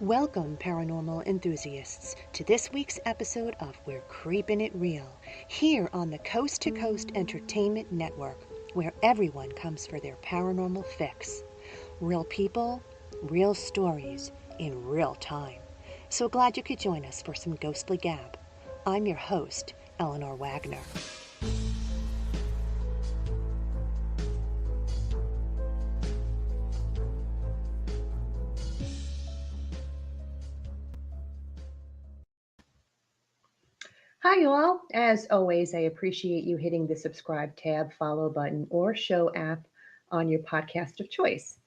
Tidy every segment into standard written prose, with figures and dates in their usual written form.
Welcome, paranormal enthusiasts, to this week's episode of We're Creepin' It Reel, here on the Coast to Coast Entertainment Network, where everyone comes for their paranormal fix. Real people, real stories, in real time. So glad you could join us for some ghostly gab. I'm your host, Eleanor Wagner. Hi, all. As always, I appreciate you hitting the subscribe tab, follow button, or show app on your podcast of choice.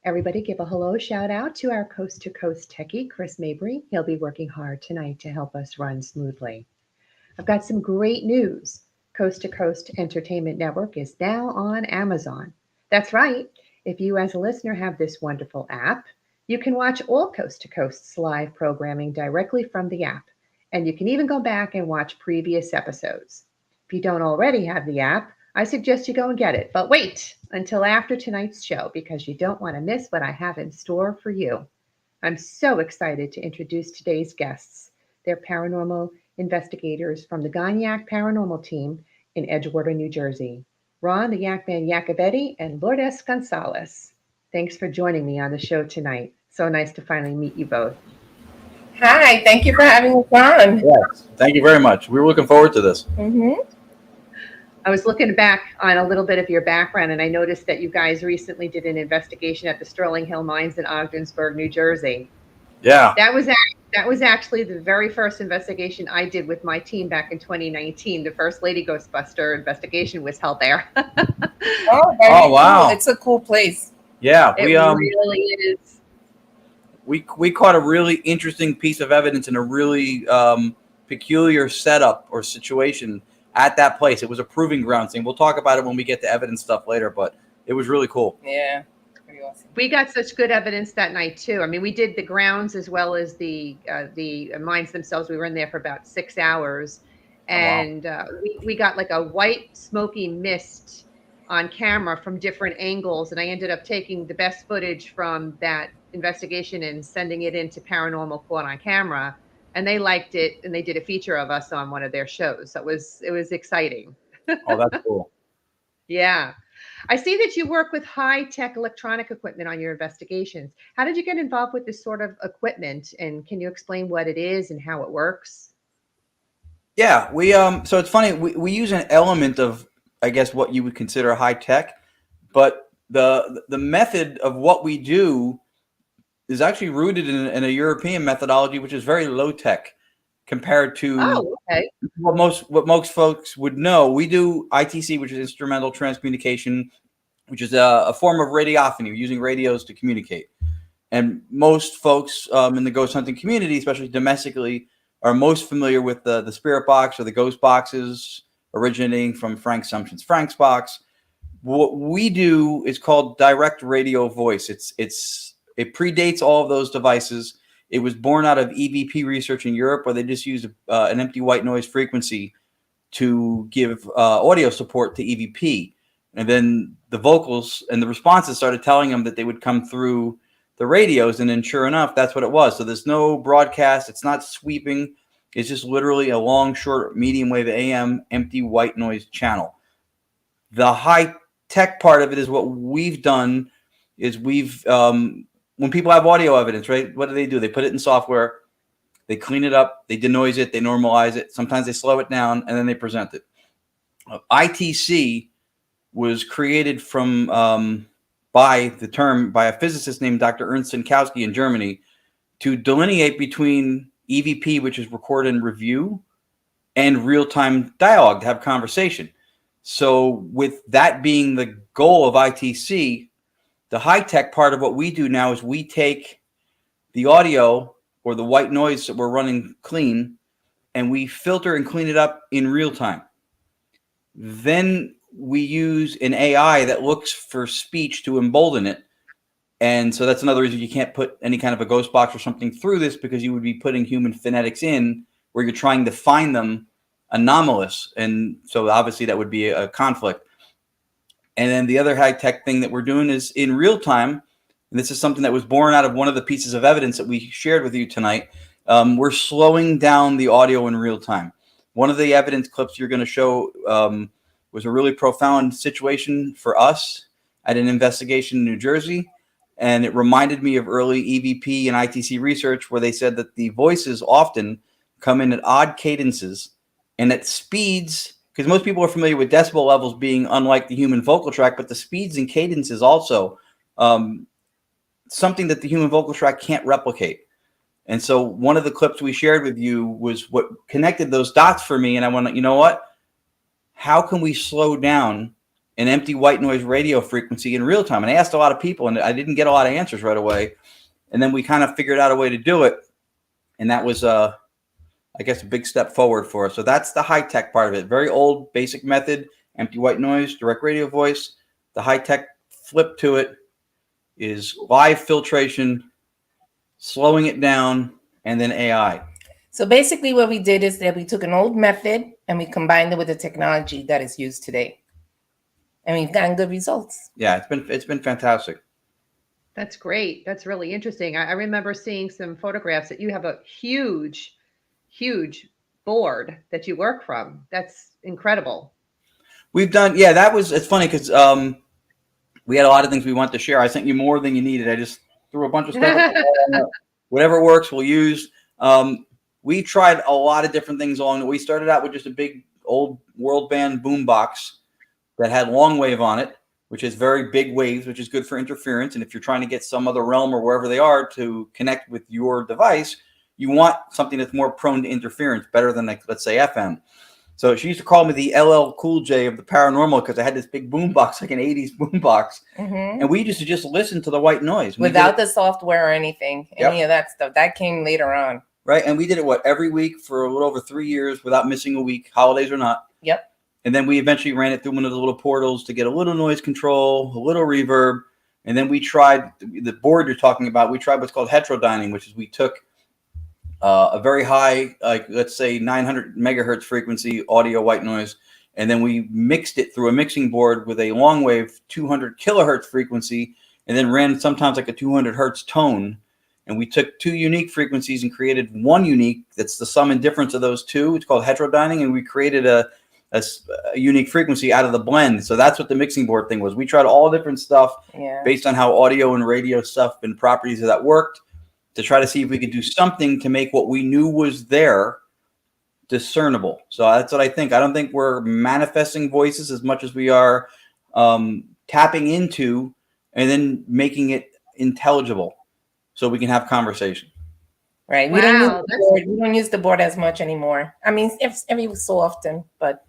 Everybody give a hello shout out to our coast to coast techie, Chris Mabry. He'll be working hard tonight to help us run smoothly. I've got some great news. Coast to Coast Entertainment Network is now on Amazon. That's right. If you, as a listener, have this wonderful app, you can watch all Coast to Coast's live programming directly from the app. And you can even go back and watch previous episodes. If you don't already have the app, I suggest you go and get it. But wait until after tonight's show because you don't want to miss what I have in store for you. I'm so excited to introduce today's guests. They're paranormal investigators from the Gonyak Paranormal Team in Edgewater, New Jersey. Ron, the Yak Man Yacobetti, and Lourdes Gonzalez. Thanks for joining me on the show tonight. So nice to finally meet you both. Hi, thank you for having us on. Yes, thank you very much. We were looking forward to this. I was looking back on a little bit of your background, and I noticed that you guys recently did an investigation at the Sterling Hill Mines in Ogdensburg, New Jersey. Yeah. That was actually the very first investigation I did with my team back in 2019. The first Lady Ghostbuster investigation was held there. Oh, wow. Cool. It's a cool place. Yeah, it really is. We caught a really interesting piece of evidence in a really peculiar setup or situation at that place. It was a proving ground thing. We'll talk about it when we get to evidence stuff later, but it was really cool. Yeah, pretty awesome. We got such good evidence that night too. I mean, we did the grounds as well as the mines themselves. We were in there for about 6 hours, and we got like a white smoky mist on camera from different angles, and I ended up taking the best footage from that investigation and sending it into Paranormal Caught on Camera, and they liked it, and they did a feature of us on one of their shows. So it was exciting. Oh, that's cool. Yeah. I see that you work with high-tech electronic equipment on your investigations. How did you get involved with this sort of equipment, and can you explain what it is and how it works? Yeah, we so it's funny, we use an element of, I guess, what you would consider high tech, but the method of what we do is actually rooted in a European methodology, which is very low tech compared to what most folks would know. We do ITC, which is instrumental transcommunication, which is a form of radiophony, using radios to communicate. And most folks in the ghost hunting community, especially domestically, are most familiar with the spirit box or the ghost boxes originating from Frank Sumption's Frank's box. What we do is called direct radio voice. It predates all of those devices. It was born out of EVP research in Europe, where they just used an empty white noise frequency to give audio support to EVP. And then the vocals and the responses started telling them that they would come through the radios. And then sure enough, that's what it was. So there's no broadcast. It's not sweeping. It's just literally a long, short, medium wave AM empty white noise channel. The high tech part of it is what we've done is when people have audio evidence, right? What do? They put it in software, they clean it up, they denoise it, they normalize it. Sometimes they slow it down, and then they present it. ITC was created by a physicist named Dr. Ernst Sinkowski in Germany to delineate between EVP, which is record and review, and real-time dialogue, to have conversation. So with that being the goal of ITC, the high-tech part of what we do now is we take the audio or the white noise that we're running clean, and we filter and clean it up in real time. Then we use an AI that looks for speech to embolden it. And so that's another reason you can't put any kind of a ghost box or something through this, because you would be putting human phonetics in where you're trying to find them anomalous. And so obviously that would be a conflict. And then the other high-tech thing that we're doing is in real time, and this is something that was born out of one of the pieces of evidence that we shared with you tonight. We're slowing down the audio in real time. One of the evidence clips you're going to show was a really profound situation for us at an investigation in New Jersey. And it reminded me of early EVP and ITC research where they said that the voices often come in at odd cadences and at speeds, because most people are familiar with decibel levels being unlike the human vocal tract, but the speeds and cadences also something that the human vocal tract can't replicate. And so one of the clips we shared with you was what connected those dots for me. And I want to, you know what? How can we slow down an empty white noise radio frequency in real time? And I asked a lot of people, and I didn't get a lot of answers right away. And then we kind of figured out a way to do it. And that was, I guess, a big step forward for us. So that's the high-tech part of it. Very old, basic method, empty white noise, direct radio voice. The high-tech flip to it is live filtration, slowing it down, and then AI. So basically what we did is that we took an old method and we combined it with the technology that is used today. And we've gotten good results. Yeah, it's been fantastic. That's great. That's really interesting. I remember seeing some photographs that you have a huge board that you work from. That's incredible. We've done, yeah, it's funny because we had a lot of things we wanted to share. I sent you more than you needed. I just threw a bunch of stuff. Whatever works, we'll use. We tried a lot of different things along. We started out with just a big old world band boom box that had long wave on it, which is very big waves, which is good for interference. And if you're trying to get some other realm or wherever they are to connect with your device, you want something that's more prone to interference, better than, like, let's say, FM. So she used to call me the LL Cool J of the paranormal because I had this big boom box, like an 80s boom box. Mm-hmm. And we used to just listen to the white noise. Without the software or anything, any of that stuff. That came later on. Right. And we did it, every week for a little over 3 years without missing a week, holidays or not. Yep. And then we eventually ran it through one of the little portals to get a little noise control, a little reverb. And then we tried the board you're talking about. We tried what's called heterodyning, which is we took a very high, like, let's say 900 megahertz frequency audio white noise. And then we mixed it through a mixing board with a long wave 200 kilohertz frequency, and then ran sometimes like a 200 hertz tone. And we took two unique frequencies and created one unique that's the sum and difference of those two. It's called heterodyning. And we created a unique frequency out of the blend. So that's what the mixing board thing was. We tried all different stuff based on how audio and radio stuff and properties of that worked, to try to see if we could do something to make what we knew was there discernible. So that's what I think. I don't think we're manifesting voices as much as we are tapping into and then making it intelligible so we can have conversation. Right. We don't use the board. We don't use the board as much anymore. I mean, every so often, but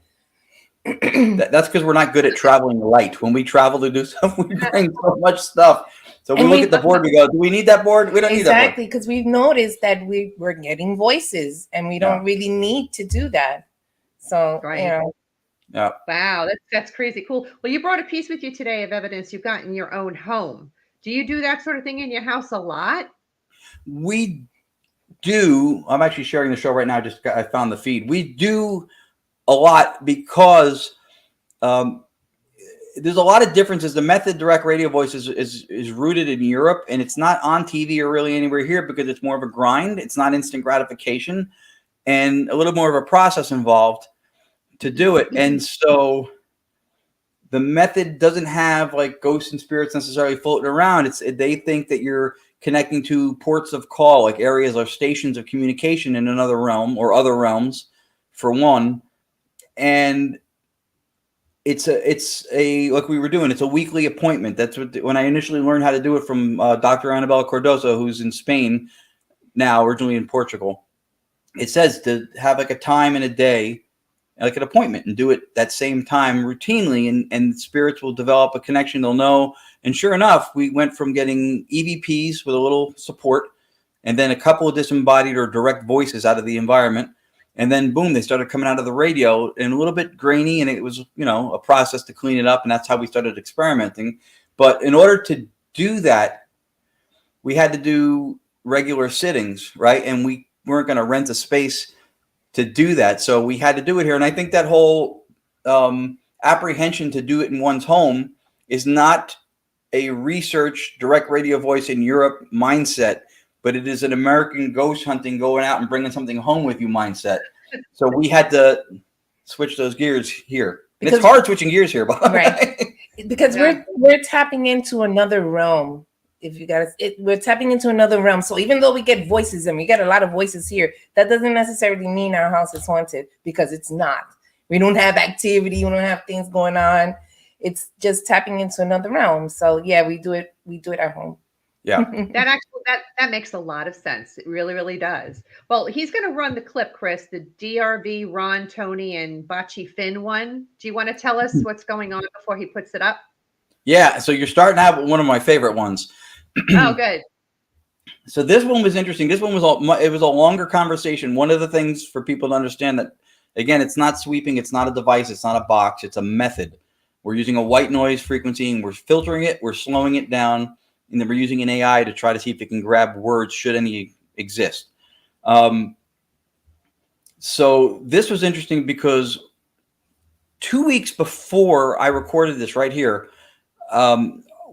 that's because we're not good at traveling light. When we travel to do stuff, we bring so much stuff. So we look at the board, we go, do we need that board? We don't need that board. Exactly, because we've noticed that we're getting voices and we don't really need to do that. So, Yeah. Wow, that's crazy cool. Well, you brought a piece with you today of evidence you've got in your own home. Do you do that sort of thing in your house a lot? We do. I'm actually sharing the show right now. I found the feed. We do a lot because there's a lot of differences. The method direct radio voice is rooted in Europe, and it's not on TV or really anywhere here because it's more of a grind. It's not instant gratification, and a little more of a process involved to do it. And so the method doesn't have like ghosts and spirits necessarily floating around. They think that you're connecting to ports of call, like areas or stations of communication in another realm or other realms, for one. And it's a like we were doing, it's a weekly appointment. That's when I initially learned how to do it from Dr. Annabelle Cardoso, who's in Spain now, originally in Portugal. It says to have like a time in a day, like an appointment, and do it that same time routinely, and spirits will develop a connection. They'll know. And sure enough, we went from getting EVPs with a little support, and then a couple of disembodied or direct voices out of the environment. And then boom, they started coming out of the radio and a little bit grainy, and it was, a process to clean it up. And that's how we started experimenting. But in order to do that, we had to do regular sittings, right? And we weren't going to rent a space to do that. So we had to do it here. And I think that whole apprehension to do it in one's home is not a research direct radio voice in Europe mindset, but it is an American ghost hunting, going out and bringing something home with you mindset. So we had to switch those gears here. And it's hard switching gears here, but right. Because we're tapping into another realm. If you guys, we're tapping into another realm. So even though we get voices and we get a lot of voices here, that doesn't necessarily mean our house is haunted, because it's not. We don't have activity. We don't have things going on. It's just tapping into another realm. So yeah, we do it at home. Yeah. that makes a lot of sense. It really, really does. Well, he's going to run the clip, Chris, the DRV, Ron, Tony, and Bocce Finn one. Do you want to tell us what's going on before he puts it up? Yeah. So you're starting out with one of my favorite ones. Oh, good. So this one was interesting. This one was it was a longer conversation. One of the things for people to understand that, again, it's not sweeping. It's not a device. It's not a box. It's a method. We're using a white noise frequency, and we're filtering it. We're slowing it down. And then we're using an AI to try to see if it can grab words, should any exist. So this was interesting because 2 weeks before I recorded this right here,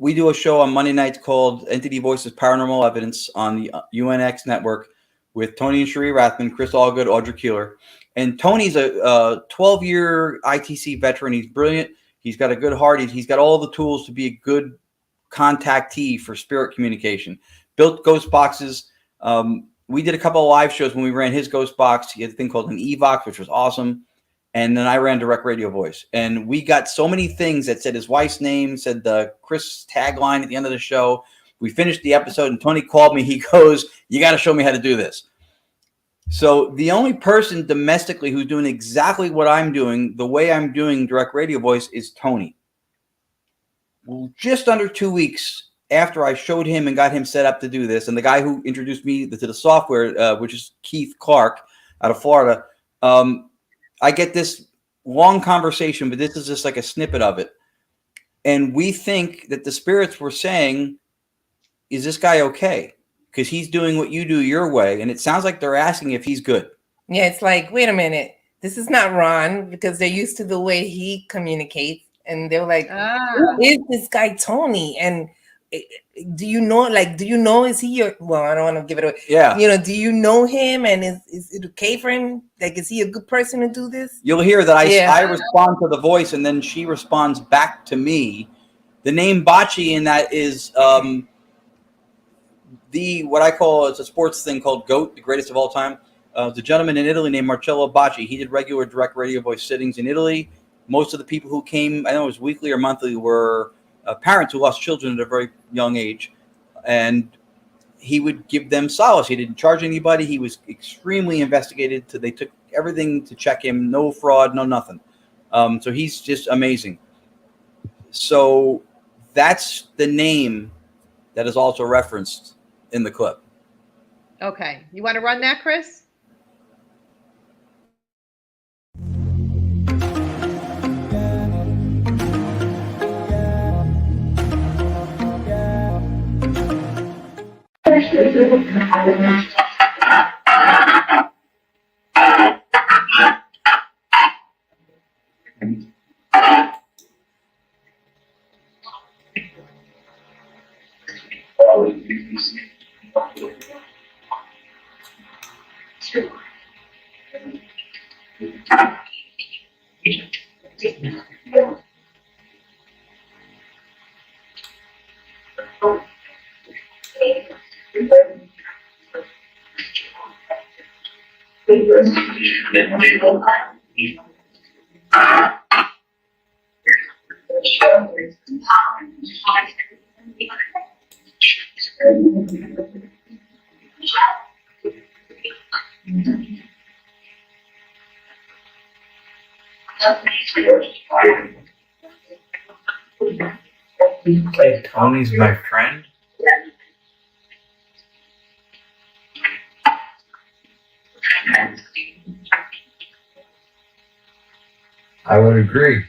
we do a show on Monday nights called Entity Voices Paranormal Evidence on the UNX network with Tony and Sheree Rathman, Chris Allgood, Audrey Keeler. And Tony's a 12-year ITC veteran. He's brilliant. He's got a good heart. He's got all the tools to be a good contactee for spirit communication. Built ghost boxes. We did a couple of live shows when we ran his ghost box. He had a thing called an Evox, which was awesome. And then I ran direct radio voice. And we got so many things that said his wife's name, said the Chris tagline at the end of the show. We finished the episode and Tony called me. He goes, "You got to show me how to do this." So the only person domestically who's doing exactly what I'm doing, the way I'm doing direct radio voice, is Tony. Well, just under 2 weeks after I showed him and got him set up to do this, and the guy who introduced me to the software, which is Keith Clark out of Florida, I get this long conversation, but this is just like a snippet of it. And we think that the spirits were saying, is this guy okay? Because he's doing what you do your way. And it sounds like they're asking if he's good. Yeah, it's like, wait a minute. This is not Ron, because they're used to the way he communicates. And they're like, who is this guy Tony? And do you know, is he your, well, I don't want to give it away. Yeah. Do you know him? And is it okay for him? Like, is he a good person to do this? You'll hear that I respond to the voice and then she responds back to me. The name Bocce in that is what I call, it's a sports thing called GOAT, the greatest of all time. The gentleman in Italy named Marcello Bocce. He did regular direct radio voice sittings in Italy. Most of the people who came, I know it was weekly or monthly, were parents who lost children at a very young age. And he would give them solace. He didn't charge anybody. He was extremely investigated. They took everything to check him. No fraud, no nothing. So he's just amazing. So that's the name that is also referenced in the clip. Okay. You want to run that, Chris? Hey, Tony's my friend. I would agree.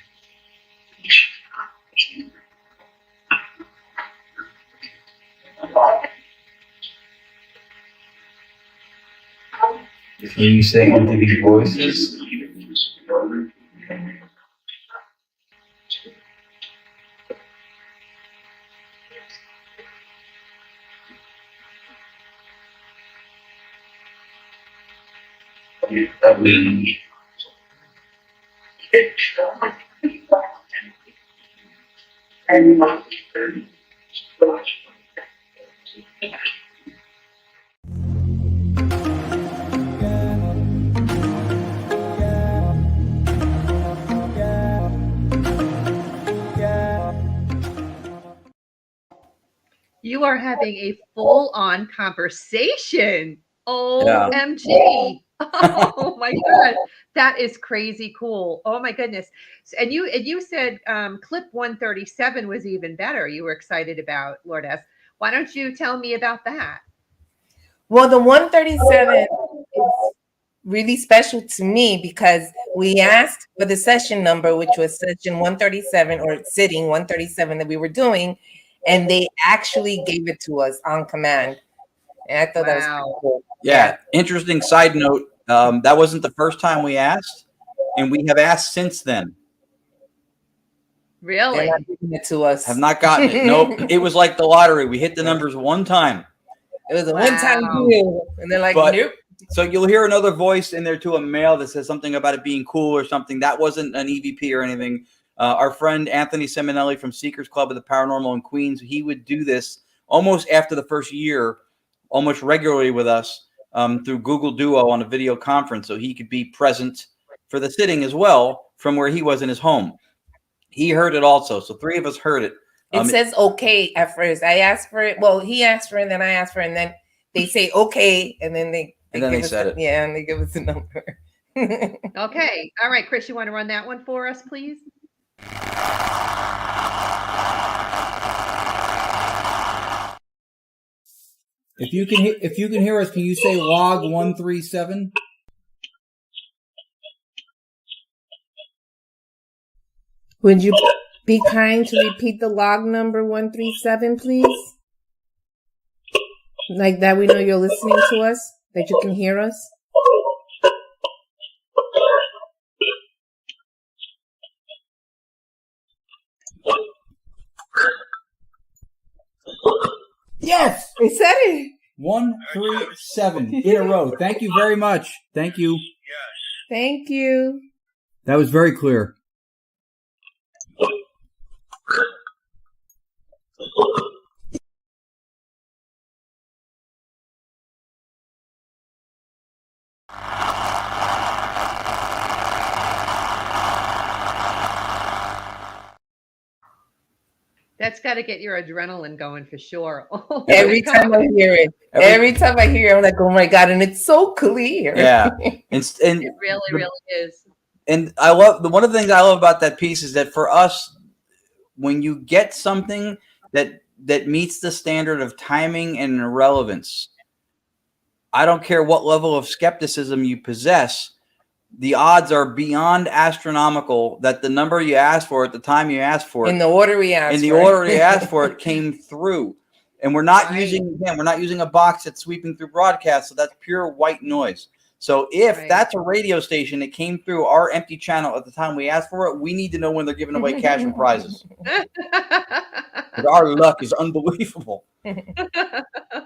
Can you say entity voices? You are having a full-on conversation. OMG. Oh my God. That is crazy cool. Oh my goodness. And you said clip 137 was even better. You were excited about Lord S. Why don't you tell me about that? Well, the 137 is really special to me because we asked for the session number, which was session 137 or sitting 137 that we were doing, and they actually gave it to us on command. And I thought that was pretty cool. Yeah. Interesting side note. That wasn't the first time we asked, and we have asked since then. Really? They're not giving it to us. Have not gotten it. Nope. It was like the lottery. We hit the numbers one time. It was a one-time deal, and they're like, nope. So you'll hear another voice in there to a male that says something about it being cool or something. That wasn't an EVP or anything. Our friend Anthony Seminelli from Seekers Club of the Paranormal in Queens, he would do this almost after the first year, almost regularly with us through Google Duo on a video conference, so he could be present for the sitting as well from where he was in his home. He heard it also, so three of us heard it. It says okay at first. I asked for it. Well, he asked for it, and then I asked for it, and then they say okay, and then they said it. Yeah, and they give us the number. Okay. All right, Chris, you want to run that one for us, please? If you can hear us, can you say log 137? Would you be kind to repeat the log number 137, please? Like that we know you're listening to us, that you can hear us. Yes! We said it. 137 in a row. Thank you very much. Thank you. Thank you. That was very clear. That's got to get your adrenaline going for sure. Oh every time I hear it, every time I hear it, I'm like, oh my God, and it's so clear. Yeah. And it really is. And I love one of the things I love about that piece is that for us, when you get something that meets the standard of timing and relevance, I don't care what level of skepticism you possess, the odds are beyond astronomical that the number you asked for at the time you asked for it, in the order we asked, for it came through. And we're not using a box that's sweeping through broadcast, so that's pure white noise. So if that's a radio station that came through our empty channel at the time we asked for it, we need to know when they're giving away cash and prizes. Our luck is unbelievable.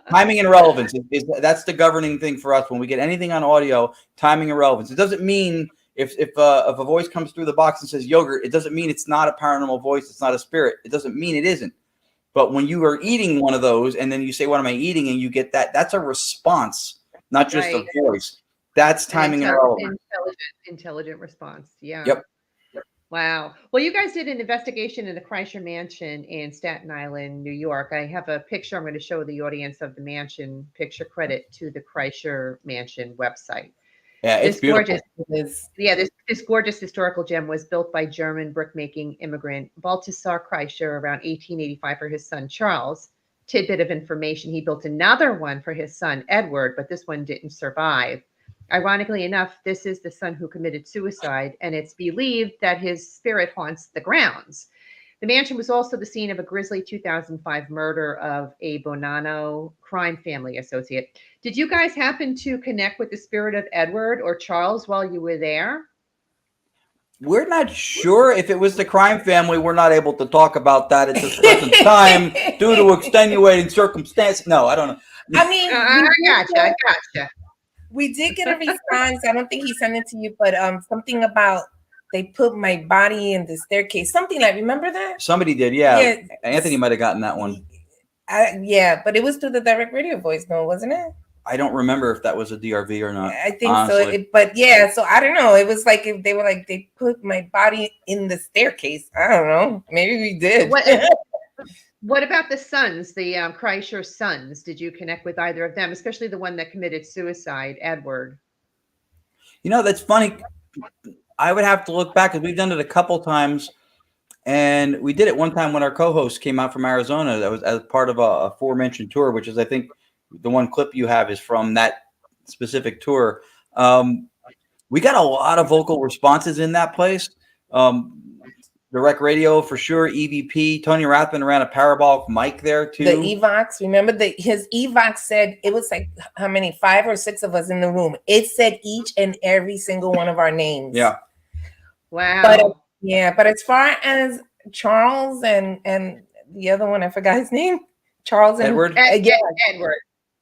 Timing and relevance that's the governing thing for us when we get anything on audio. Timing and relevance. It doesn't mean if a voice comes through the box and says yogurt, it doesn't mean it's not a paranormal voice. It's not a spirit. It doesn't mean it isn't. But when you are eating one of those and then you say, "What am I eating?" and you get that, that's a response, not just a voice. That's timing and relevance. Intelligent response. Yeah. Yep. Wow. Well, you guys did an investigation in the Kreischer Mansion in Staten Island, New York. I have a picture I'm going to show the audience of the mansion. Picture credit to the Kreischer Mansion website. Yeah, it's beautiful. This gorgeous historical gem was built by German brickmaking immigrant Balthasar Kreischer around 1885 for his son Charles. Tidbit of information: he built another one for his son Edward, but this one didn't survive. Ironically enough, this is the son who committed suicide, and it's believed that his spirit haunts the grounds. The mansion was also the scene of a grisly 2005 murder of a Bonanno crime family associate. Did you guys happen to connect with the spirit of Edward or Charles while you were there? We're not sure if it was the crime family. We're not able to talk about that at this present time due to extenuating circumstances. No, I don't know. I mean, I gotcha. We did get a response. I don't think he sent it to you, but something about they put my body in the staircase. Something like, remember that? Somebody did, yeah. Anthony might have gotten that one. Yeah, but it was through the direct radio voice, no, wasn't it? I don't remember if that was a DRV or not. I think honestly. So. But yeah, so I don't know. It was like if they were like they put my body in the staircase. I don't know. Maybe we did. What about the sons, the Kreischer sons? Did you connect with either of them, especially the one that committed suicide, Edward? You know, that's funny. I would have to look back because we've done it a couple times, and we did it one time when our co-host came out from Arizona. That was as part of a aforementioned tour, which is, I think, the one clip you have is from that specific tour. We got a lot of vocal responses in that place. Direct radio for sure. EVP. Tony Rathman ran a parabolic mic there too. The Evox. Remember his Evox said it was like how many? 5 or 6 of us in the room. It said each and every single one of our names. Yeah. Wow. But as far as Charles and the other one, I forgot his name. Charles and Edward. Edward.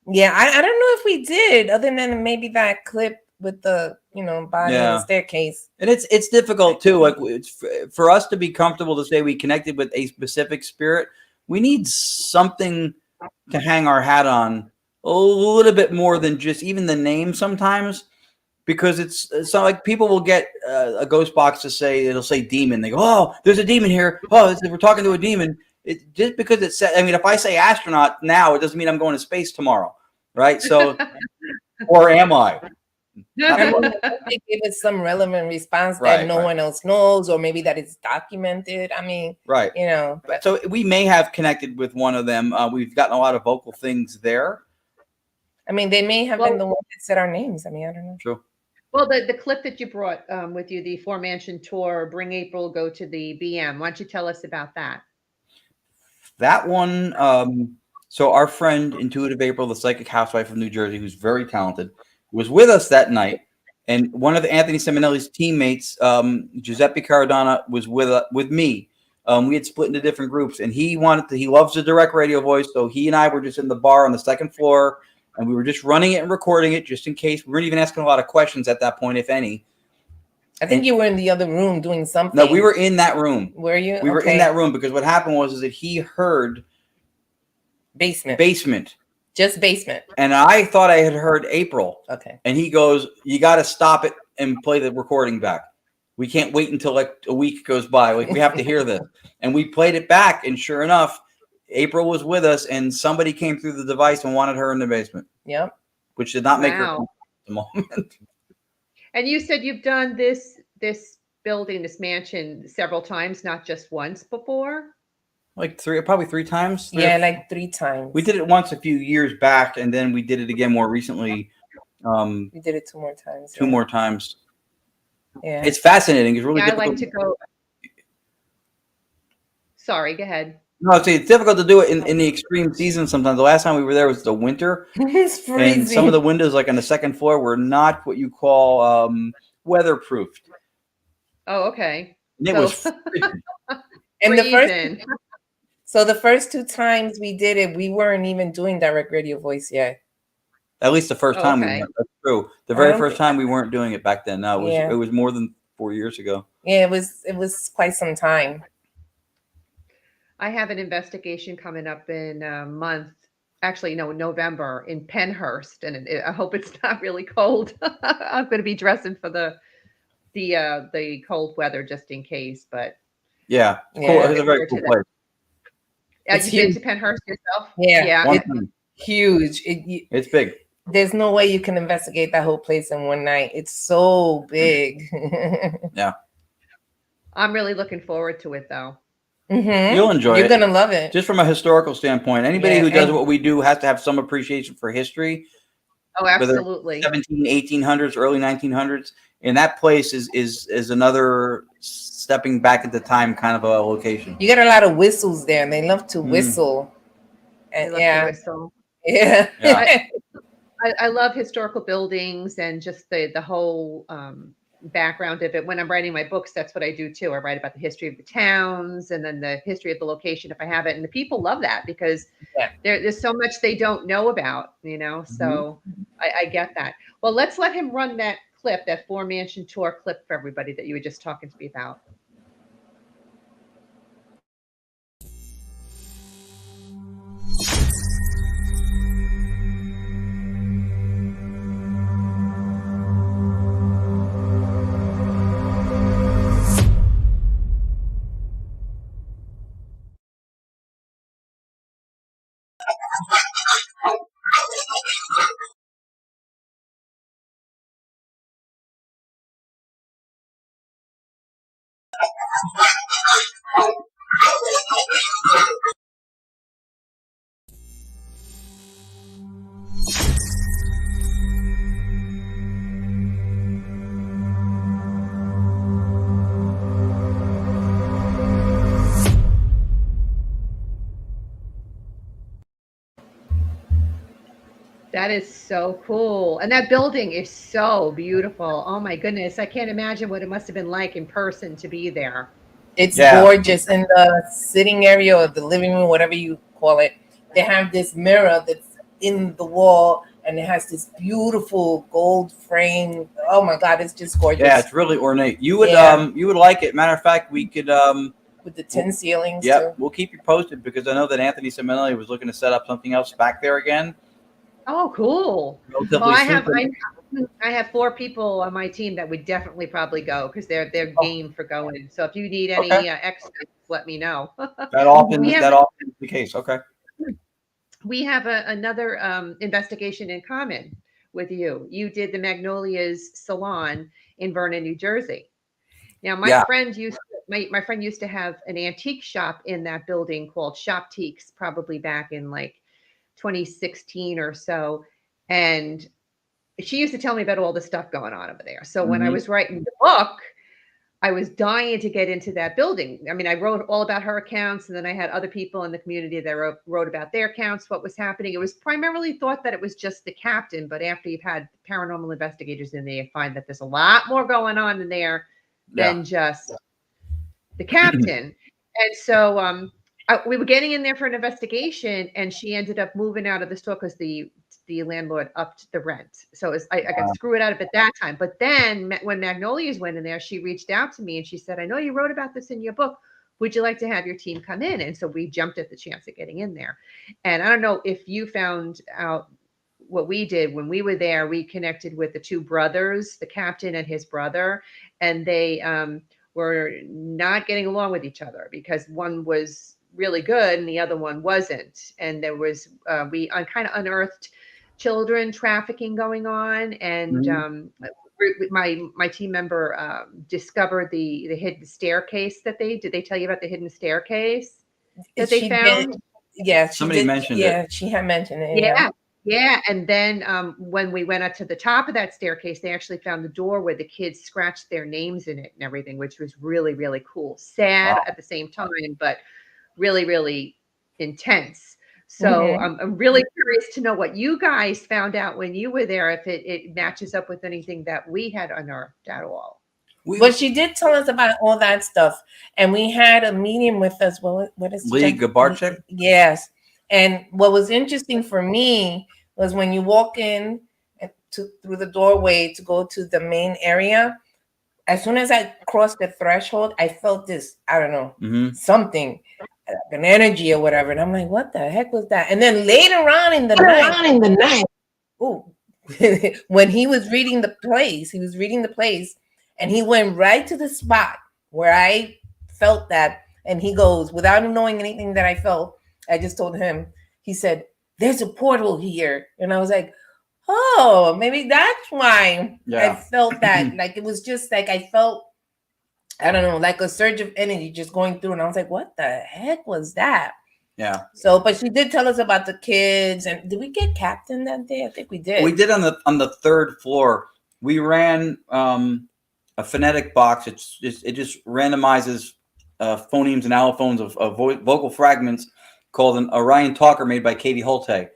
Yeah, I don't know if we did, other than maybe that clip with the body on the staircase. And it's difficult too. Like it's for us to be comfortable to say we connected with a specific spirit. We need something to hang our hat on a little bit more than just even the name sometimes, because it's not like people will get a ghost box to say it'll say demon. They go, oh, there's a demon here. Oh, we're talking to a demon. It just because it said. I mean, if I say astronaut now, it doesn't mean I'm going to space tomorrow, right? So, or am I? They give us some relevant response that no one else knows, or maybe that it's documented. I mean, But so we may have connected with one of them. We've gotten a lot of vocal things there. I mean, they may have been the one that said our names. I mean, I don't know. True. Well, the clip that you brought with you, the aforementioned tour, Bring April, Go to the BM. Why don't you tell us about that? That one. So our friend Intuitive April, the psychic housewife of New Jersey, who's very talented, was with us that night. And one of Anthony Simonelli's teammates, Giuseppe Caradonna, was with me. We had split into different groups, and he loves the direct radio voice. So he and I were just in the bar on the second floor, and we were just running it and recording it just in case. We weren't even asking a lot of questions at that point, if any. I think you were in the other room doing something. No, we were in that room. Were you? We were in that room because what happened was that he heard basement. Just basement. And I thought I had heard April. Okay. And he goes, you got to stop it and play the recording back. We can't wait until like a week goes by. Like we have to hear this. And we played it back. And sure enough, April was with us and somebody came through the device and wanted her in the basement. Yep. Which did not make her at the moment. And you said you've done this building, this mansion several times, not just once before? Like probably three times. Like 3 times. We did it once a few years back, and then we did it again more recently. We did it 2 more times. 2 more times. Yeah. It's fascinating. It's really difficult. I like to go. Sorry, go ahead. No, it's difficult to do it in the extreme season sometimes. The last time we were there was the winter. It's freezing. And some of the windows, like on the second floor, were not what you call weatherproofed. Oh, okay. And it was freezing. And the first 2 times we did it, we weren't even doing direct radio voice yet. At least the first time we weren't. That's true. The very first time we weren't doing it back then. No, it was more than 4 years ago. Yeah, it was quite some time. I have an investigation coming up in a month. Actually, no, November in Penhurst, and I hope it's not really cold. I'm going to be dressing for the cold weather just in case. But yeah, cool. It's a very cool place. You've been to Penhurst yourself? Yeah. It's huge. It's big. There's no way you can investigate that whole place in one night. It's so big. Yeah. I'm really looking forward to it, though. Mm-hmm. You'll enjoy it. You're going to love it. Just from a historical standpoint. Anybody who does what we do has to have some appreciation for history. Oh, absolutely. 1800s, early 1900s. And that place is another stepping back at the time kind of a location. You got a lot of whistles there, and they love to whistle. And to whistle. Yeah. I love historical buildings and just the whole background of it. When I'm writing my books, that's what I do too. I write about the history of the towns and then the history of the location if I have it. And the people love that because there's so much they don't know about, So I get that. Well, let's let him run that clip, that 4-mansion tour clip for everybody that you were just talking to me about. That is so cool. And that building is so beautiful. Oh my goodness. I can't imagine what it must have been like in person to be there. It's Yeah. gorgeous. In the sitting area or the living room, whatever you call it, they have this mirror that's in the wall, and it has this beautiful gold frame. Oh my God, it's just gorgeous. Yeah, it's really ornate. You would you would like it. Matter of fact, we could with the tin ceilings. Yep, too. we'll keep you posted because I know that Anthony Simonelli was looking to set up something else back there again. Oh, cool. Relatively Well, soon. I have 4 people on my team that would definitely probably go because they're game for going. So if you need any Okay. extras, let me know. That often We have- that often is the case. Okay. We have another investigation in common with you. You did the Magnolias Salon in Vernon, New Jersey. Now, my friend used to have an antique shop in that building called Shoptiques, probably back in like 2016 or so, and she used to tell me about all the stuff going on over there. So when I was writing the book, I was dying to get into that building. I mean, I wrote all about her accounts, and then I had other people in the community that wrote about their accounts, what was happening. It was primarily thought that it was just the captain, but after you've had paranormal investigators in there, you find that there's a lot more going on in there than just the captain. And so we were getting in there for an investigation, and she ended up moving out of the store because the landlord upped the rent. So I got screwed out of it that time. But then when Magnolias went in there, she reached out to me and she said, I know you wrote about this in your book. Would you like to have your team come in? And so we jumped at the chance of getting in there. And I don't know if you found out what we did when we were there. We connected with the 2 brothers, the captain and his brother, and they were not getting along with each other because one was really good and the other one wasn't. And there was we kind of unearthed children trafficking going on, and my team member discovered the hidden staircase that did they tell you about the hidden staircase that they found? Yeah, somebody mentioned it. Yeah, she had mentioned it. Yeah. And then when we went up to the top of that staircase, they actually found the door where the kids scratched their names in it and everything, which was really, really cool. Sad at the same time, but really, really intense. So I'm really curious to know what you guys found out when you were there, if it matches up with anything that we had unearthed at all. But she did tell us about all that stuff, and we had a medium with us. What is Lee Gabarczyk? Yes. And what was interesting for me was when you walk in through the doorway to go to the main area, as soon as I crossed the threshold, I felt this, I don't know, something, an energy or whatever. And I'm like, what the heck was that? And then later on in the night, when he was reading the place, and he went right to the spot where I felt that. And he goes, without knowing anything that I felt, I just told him, he said, there's a portal here. And I was like, oh, maybe that's why I felt that. Like, it was just like, I felt, I don't know, like a surge of energy just going through. And I was like, what the heck was that? Yeah. So, but she did tell us about the kids. And did we get captain that day? I think we did. We did on the 3rd floor. We ran a phonetic box. It just randomizes phonemes and allophones of vocal fragments called an Orion Talker made by Katie Holte.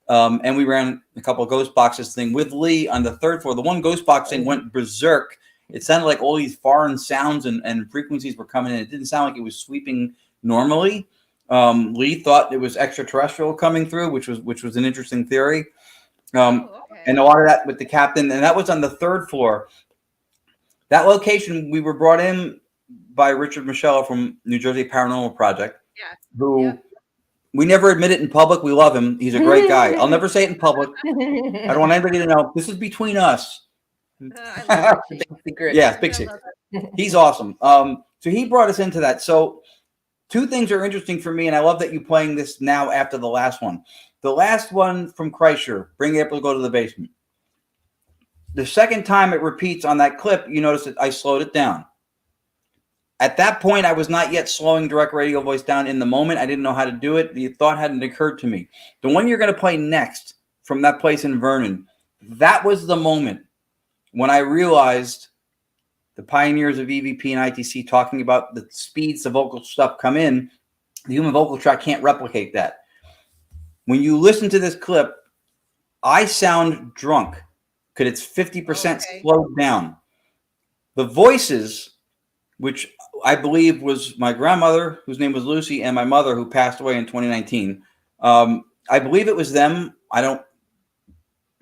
And we ran a couple of ghost boxes thing with Lee on the 3rd floor. The one ghost box thing went berserk. It sounded like all these foreign sounds and frequencies were coming in. It didn't sound like it was sweeping normally. Lee thought it was extraterrestrial coming through, which was an interesting theory. Okay. And a lot of that with the captain, and that was on the third floor. That location, we were brought in by Richard Michelle from New Jersey Paranormal Project, Yeah. who Yep. we never admit it in public. We love him. He's a great guy. I'll never say it in public. I don't want anybody to know. This is between us. I love Richie. Secret. Yeah, big I secret. love He's awesome. So he brought us into that. So two things are interesting for me, and I love that you're playing this now after the last one. The last one from Kreischer, Bring April, Go to the Basement. The second time it repeats on that clip, you notice that I slowed it down. At that point, I was not yet slowing direct radio voice down in the moment. I didn't know how to do it. The thought hadn't occurred to me. The one you're going to play next from that place in Vernon, that was the moment when I realized the pioneers of EVP and ITC talking about the speeds the vocal stuff come in. The human vocal tract can't replicate that. When you listen to this clip, I sound drunk because it's 50% slowed down. The voices, which I believe was my grandmother, whose name was Lucy, and my mother, who passed away in 2019. I believe it was them. I don't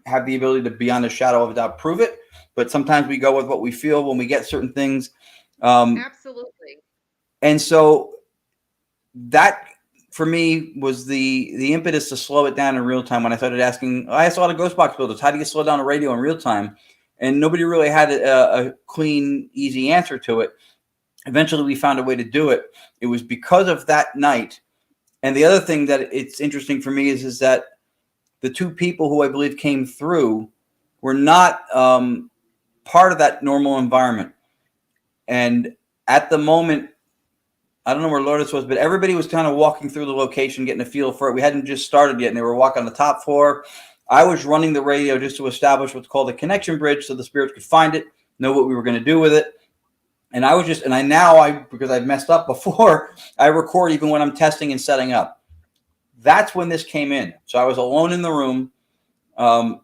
have the ability to beyond a shadow of a doubt prove it, but sometimes we go with what we feel when we get certain things. Absolutely. And so that for me was the impetus to slow it down in real time. When I started asking, I asked a lot of ghost box builders, how do you slow down a radio in real time? And nobody really had a clean, easy answer to it. Eventually we found a way to do it. It was because of that night. And the other thing that it's interesting for me is that the two people who I believe came through were not part of that normal environment. And at the moment, I don't know where Lourdes was, but everybody was kind of walking through the location, getting a feel for it. We hadn't just started yet, and they were walking on the top floor. I was running the radio just to establish what's called a connection bridge so the spirits could find it, know what we were going to do with it. And I was just, and because I've messed up before, I record even when I'm testing and setting up. That's when this came in. So I was alone in the room. And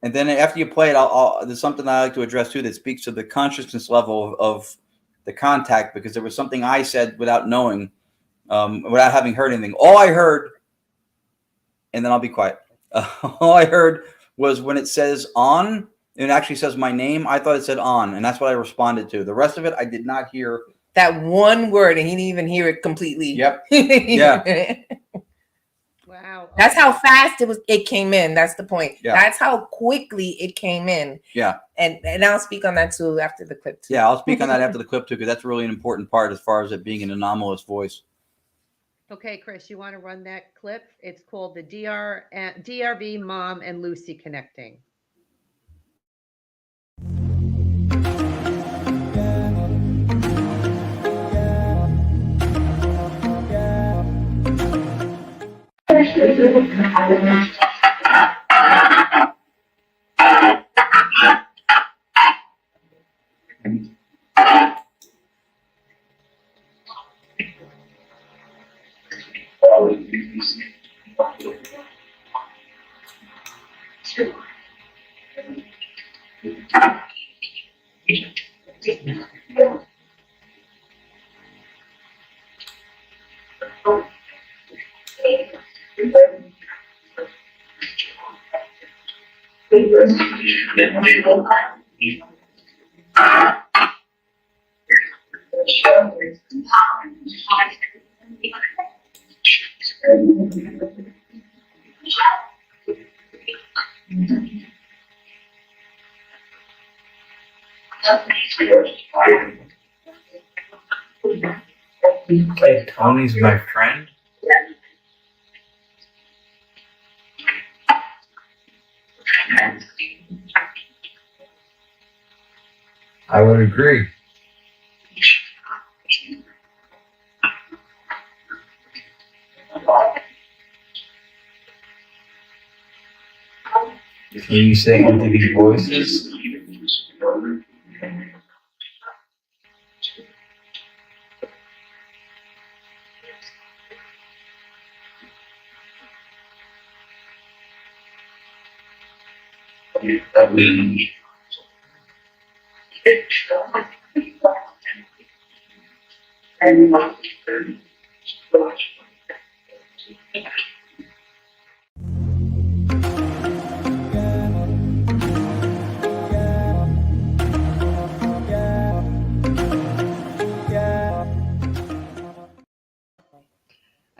then after you play it, there's something I like to address too that speaks to the consciousness level of the contact, because there was something I said without knowing, without having heard anything. All I heard, and then I'll be quiet. All I heard was when it says on, it actually says my name. I thought it said on, and that's what I responded to. The rest of it, I did not hear. That one word, and he didn't even hear it completely. Yep. Yeah. Wow. That's how fast it came in. That's the point. Yeah. That's how quickly it came in. Yeah. And I'll speak on that too after the clip too. Yeah, I'll speak on that after the clip too, because that's really an important part as far as it being an anomalous voice. Okay, Chris, you want to run that clip? It's called the DRV Mom and Lucy Connecting. Hey, Tony's my friend. I would agree. Can you say entity voices?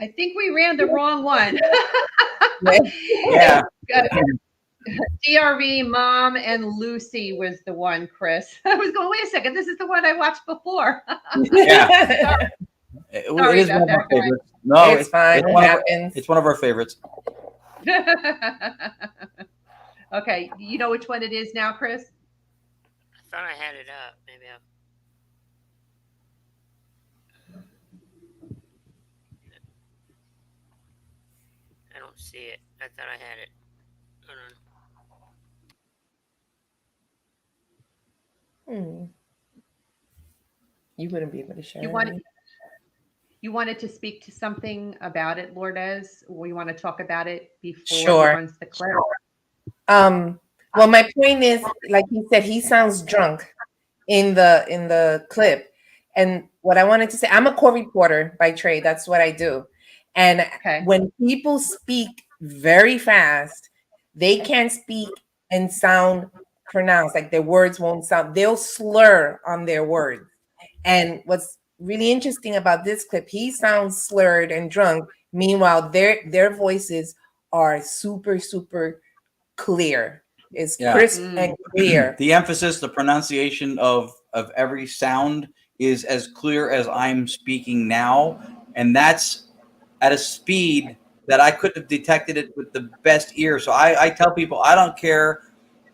I think we ran the wrong one. Yeah. DRE, Mom, and Lucy was the one, Chris. I was going, wait a second, this is the one I watched before. Yeah. It Sorry is one about of our that, guys. favorites. No, It's fine. It happens. It's one of our favorites. Okay, you know which one it is now, Chris? I thought I had it up. Maybe I don't see it. I thought I had it. Hold on. You wouldn't be able to share. You wanted to speak to something about it, Lourdes, or you want to talk about it before Sure. he runs the clip? Well, my point is, like he said, he sounds drunk in the clip. And what I wanted to say, I'm a court reporter by trade. That's what I do. And when people speak very fast, they can't speak and sound pronounced. Like their words won't sound, they'll slur on their words. And what's really interesting about this clip, he sounds slurred and drunk. Meanwhile, their voices are super, super clear. It's crisp and clear. The emphasis, the pronunciation of every sound is as clear as I'm speaking now. And that's at a speed that I couldn't have detected it with the best ear. So I tell people, I don't care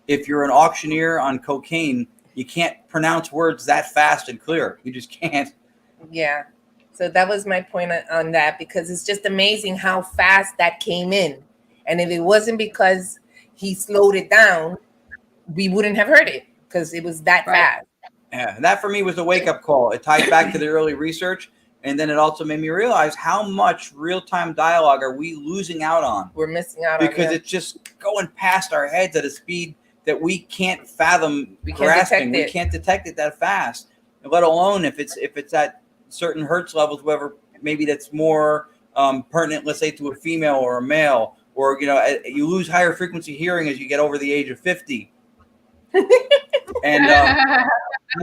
if you're an auctioneer on cocaine, you can't pronounce words that fast and clear. You just can't. Yeah. So that was my point on that, because it's just amazing how fast that came in. And if it wasn't because he slowed it down, we wouldn't have heard it because it was that fast. Yeah, that for me was a wake-up call. It tied back to the early research, and then it also made me realize how much real-time dialogue are we losing out on. We're missing out because on it's just going past our heads at a speed that we can't fathom grasping. We can't detect it that fast, let alone if it's at certain hertz levels, whatever, maybe that's more pertinent, let's say, to a female or a male, or you lose higher frequency hearing as you get over the age of 50. And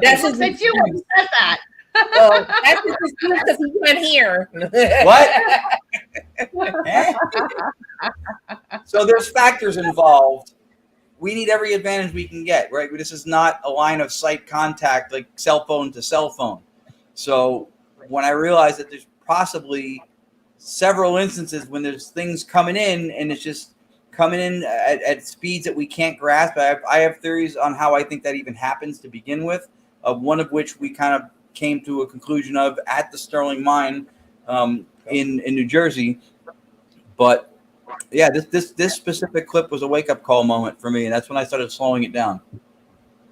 that's what said you when you said that. Well, that's just because he can't hear. What? So there's factors involved. We need every advantage we can get, right? This is not a line of sight contact like cell phone to cell phone. So when I realized that there's possibly several instances when there's things coming in and it's just coming in at speeds that we can't grasp, I have theories on how I think that even happens to begin with, one of which we kind of came to a conclusion of at the Sterling Mine in New Jersey. But yeah, this specific clip was a wake-up call moment for me, and that's when I started slowing it down.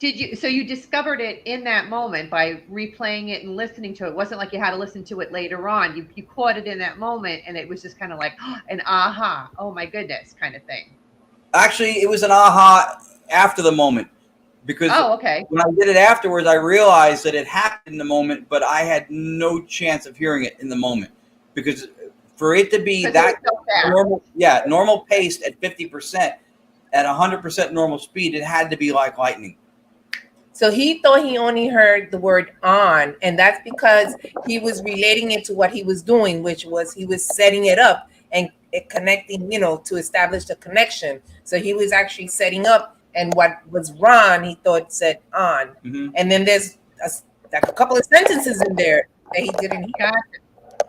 So you discovered it in that moment by replaying it and listening to it? It wasn't like you had to listen to it later on. You caught it in that moment, and it was just kind of like an aha, oh my goodness kind of thing. Actually, it was an aha after the moment, because when I did it afterwards, I realized that it happened in the moment, but I had no chance of hearing it in the moment, because for it to be that normal paced at 50%, at 100% normal speed, it had to be like lightning. So he thought he only heard the word on, and that's because he was relating it to what he was doing, which was he was setting it up and connecting, to establish the connection. So he was actually setting up, and what was Ron, he thought said on. Mm-hmm. And then there's a couple of sentences in there that he didn't hear.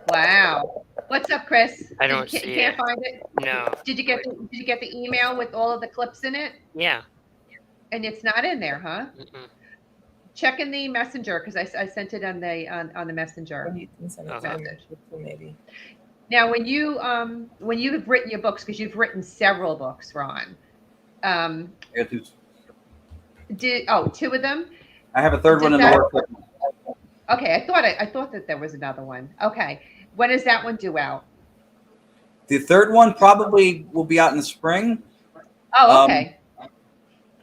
Wow. What's up, Chris? I don't see it. Can't find it? No. Did you get the email with all of the clips in it? Yeah. And it's not in there, huh? Mm-mm. Check in the messenger, because I sent it on the messenger. Maybe. Now, when you've written your books, because you've written several books, Ron. Two of them? I have a third one in the works. Okay, I thought that there was another one. Okay, when is that one due out? The third one probably will be out in the spring. Oh, okay.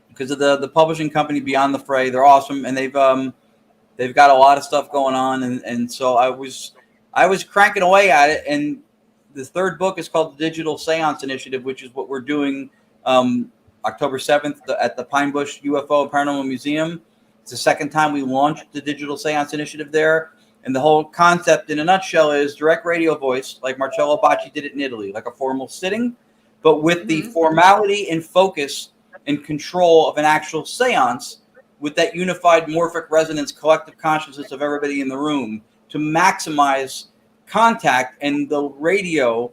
Because of the publishing company Beyond the Fray, they're awesome, and they've got a lot of stuff going on, and so I was cranking away at it, and the third book is called the Digital Seance Initiative, which is what we're doing October 7th at the Pine Bush UFO Paranormal Museum. It's the second time we launched the Digital Seance Initiative there, And the whole concept in a nutshell is direct radio voice, like Marcello Bacci did it in Italy, like a formal sitting, but with the formality and focus and control of an actual seance, with that unified morphic resonance collective consciousness of everybody in the room to maximize contact. And the radio,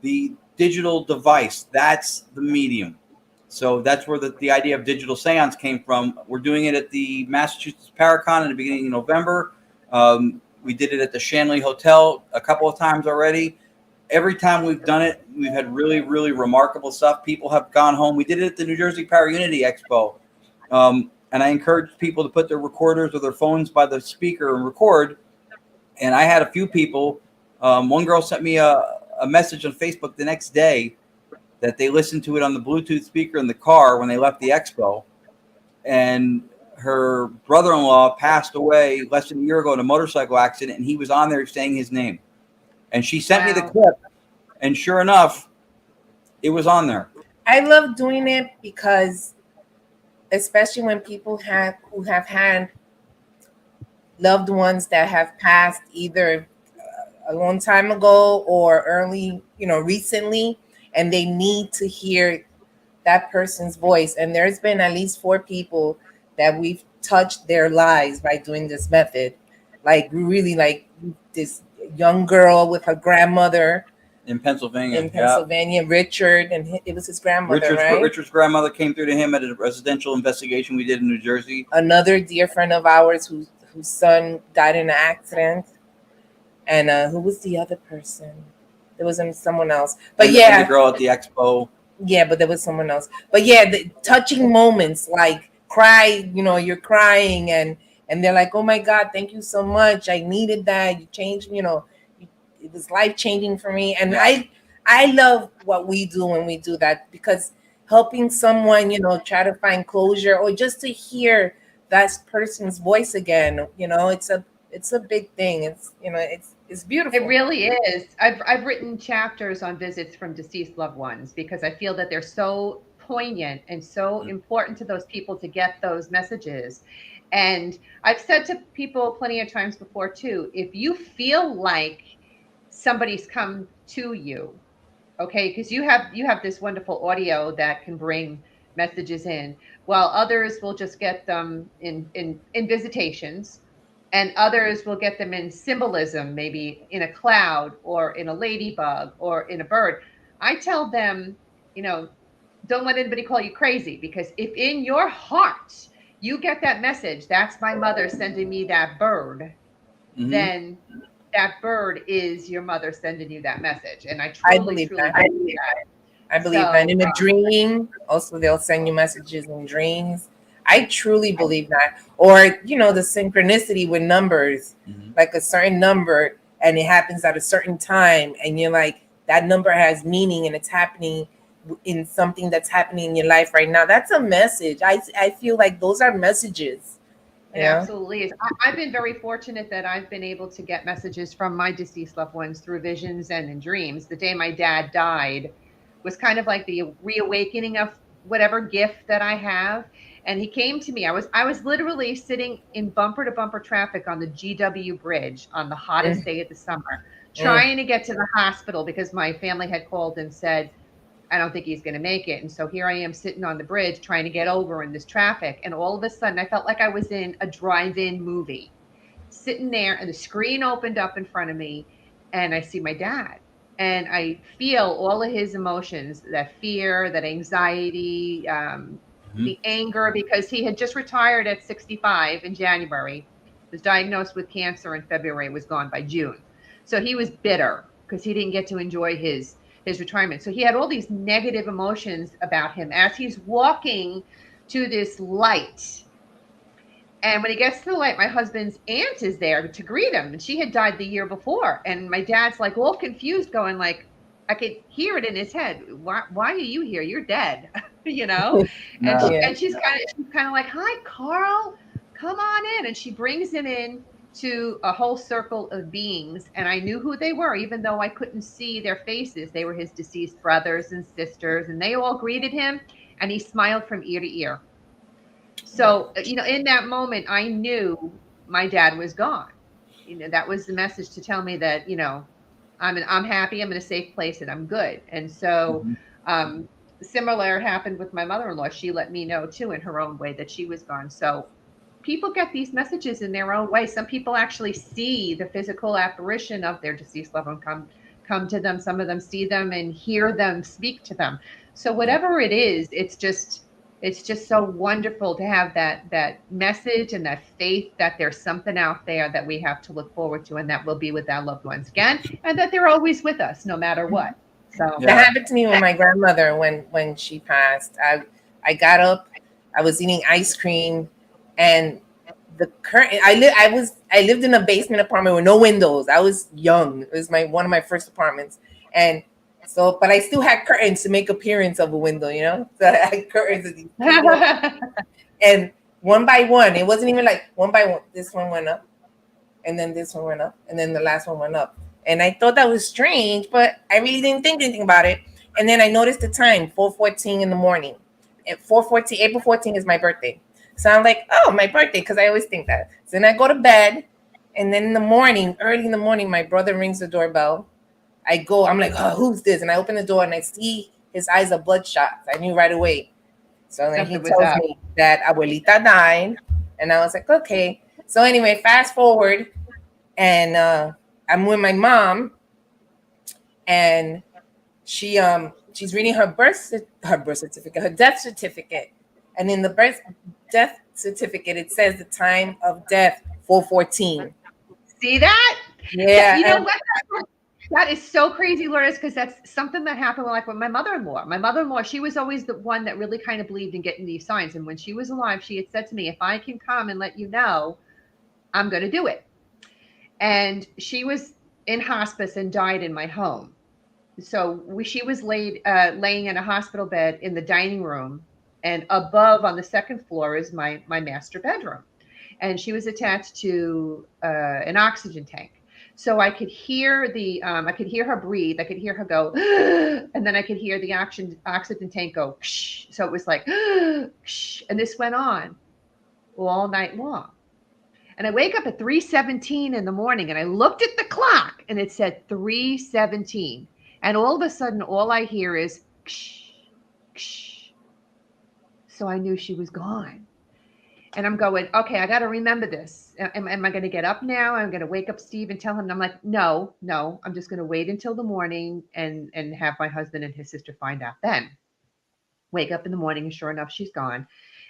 the digital device, that's the medium. So that's where the idea of digital seance came from. We're doing it at the Massachusetts Paracon in the beginning of November. We did it at the Shanley Hotel a couple of times already. Every time we've done it, we've had really, really remarkable stuff. People have gone home. We did it at the New Jersey Para-Unity Expo. And I encouraged people to put their recorders or their phones by the speaker and record. And I had a few people. One girl sent me a message on Facebook the next day that they listened to it on the Bluetooth speaker in the car when they left the expo. And her brother-in-law passed away less than a year ago in a motorcycle accident, and he was on there saying his name. And she sent me the clip, and sure enough, it was on there. I love doing it because, especially when people who have had loved ones that have passed either a long time ago or early, recently, and they need to hear that person's voice. And there's been at least 4 people that we've touched their lives by doing this method. Like really, like this young girl with her grandmother in Pennsylvania. Richard, and it was his grandmother, right? Richard's grandmother came through to him at a residential investigation we did in New Jersey. Another dear friend of ours whose son died in an accident. And who was the other person? There was someone else. But and the girl at the expo. Yeah, but there was someone else. But yeah, the touching moments, like cry, you're crying and they're like, oh my God, thank you so much. I needed that. You changed, it was life-changing for me. And I love what we do when we do that, because helping someone, try to find closure or just to hear that person's voice again, it's a big thing. It's beautiful. It really is. I've written chapters on visits from deceased loved ones because I feel that they're so poignant and so important to those people to get those messages. And I've said to people plenty of times before too, if you feel like somebody's come to you, okay, because you have this wonderful audio that can bring messages in, while others will just get them in visitations. And others will get them in symbolism, maybe in a cloud or in a ladybug or in a bird. I tell them, don't let anybody call you crazy, because if in your heart you get that message, that's my mother sending me that bird, then that bird is your mother sending you that message. And I believe that. I believe that. In a dream, also they'll send you messages in dreams. I truly believe that. Or, the synchronicity with numbers, like a certain number, and it happens at a certain time, and you're like, that number has meaning and it's happening in something that's happening in your life right now. That's a message. I feel like those are messages. It absolutely is. I've been very fortunate that I've been able to get messages from my deceased loved ones through visions and in dreams. The day my dad died was kind of like the reawakening of whatever gift that I have. And he came to me. I was literally sitting in bumper to bumper traffic on the GW Bridge on the hottest day of the summer, trying to get to the hospital because my family had called and said, I don't think he's going to make it. And so here I am sitting on the bridge trying to get over in this traffic. And all of a sudden I felt like I was in a drive-in movie, sitting there, and the screen opened up in front of me and I see my dad. And I feel all of his emotions, that fear, that anxiety, the anger, because he had just retired at 65 in January, was diagnosed with cancer in February, was gone by June. So he was bitter because he didn't get to enjoy his retirement. So he had all these negative emotions about him as he's walking to this light. And when he gets to the light, my husband's aunt is there to greet him. And she had died the year before. And my dad's like all confused, going like, I could hear it in his head. Why are you here? You're dead, And she's kind of like, hi, Carl, come on in. And she brings him in to a whole circle of beings. And I knew who they were, even though I couldn't see their faces. They were his deceased brothers and sisters, and they all greeted him. And he smiled from ear to ear. So, in that moment, I knew my dad was gone. that was the message to tell me that, I'm happy, I'm in a safe place, and I'm good. And so, um, similar happened with my mother-in-law. She let me know too in her own way that she was gone. So people get these messages in their own way. Some people actually see the physical apparition of their deceased loved one come to them. Some of them see them and hear them speak to them. So whatever it is, it's just so wonderful to have that message and that faith that there's something out there that we have to look forward to, and that we'll be with our loved ones again, and that they're always with us no matter what. So that happened to me with my grandmother when she passed. I got up, I was eating ice cream, and the curtain. I lived in a basement apartment with no windows. I was young. It was one of my first apartments, and so, but I still had curtains to make appearance of a window, So I had curtains of these and one by one, it wasn't even like one by one. This one went up, and then this one went up, and then the last one went up. And I thought that was strange, but I really didn't think anything about it. And then I noticed the time, 4:14 in the morning. At 4:14, April 14th is my birthday. So I'm like, oh, my birthday, because I always think that. So then I go to bed, and then in the morning, early in the morning, my brother rings the doorbell. I go, I'm like, oh, who's this? And I open the door, and I see his eyes are bloodshot. I knew right away. So then he tells me that Abuelita died, and I was like, okay. So anyway, fast forward, and I'm with my mom, and she's reading her death certificate, and in the death certificate it says the time of death 4:14. See that? Yeah. You know what? That is so crazy, Lourdes, because that's something that happened with my mother-in-law. My mother-in-law, she was always the one that really kind of believed in getting these signs. And when she was alive, she had said to me, if I can come and let you know, I'm going to do it. And she was in hospice and died in my home. So she was laying in a hospital bed in the dining room, and above on the second floor is my master bedroom. And she was attached to an oxygen tank. So I could hear I could hear her breathe. I could hear her go, and then I could hear the oxygen tank go. So it was like, and this went on all night long. And I wake up at 3:17 in the morning, and I looked at the clock, and it said 3:17. And all of a sudden, all I hear is, so I knew she was gone. And I'm going, okay, I got to remember this. Am I going to get up now? I'm going to wake up Steve and tell him. And I'm like, no, I'm just going to wait until the morning and have my husband and his sister find out then. Wake up in the morning, and sure enough, she's gone.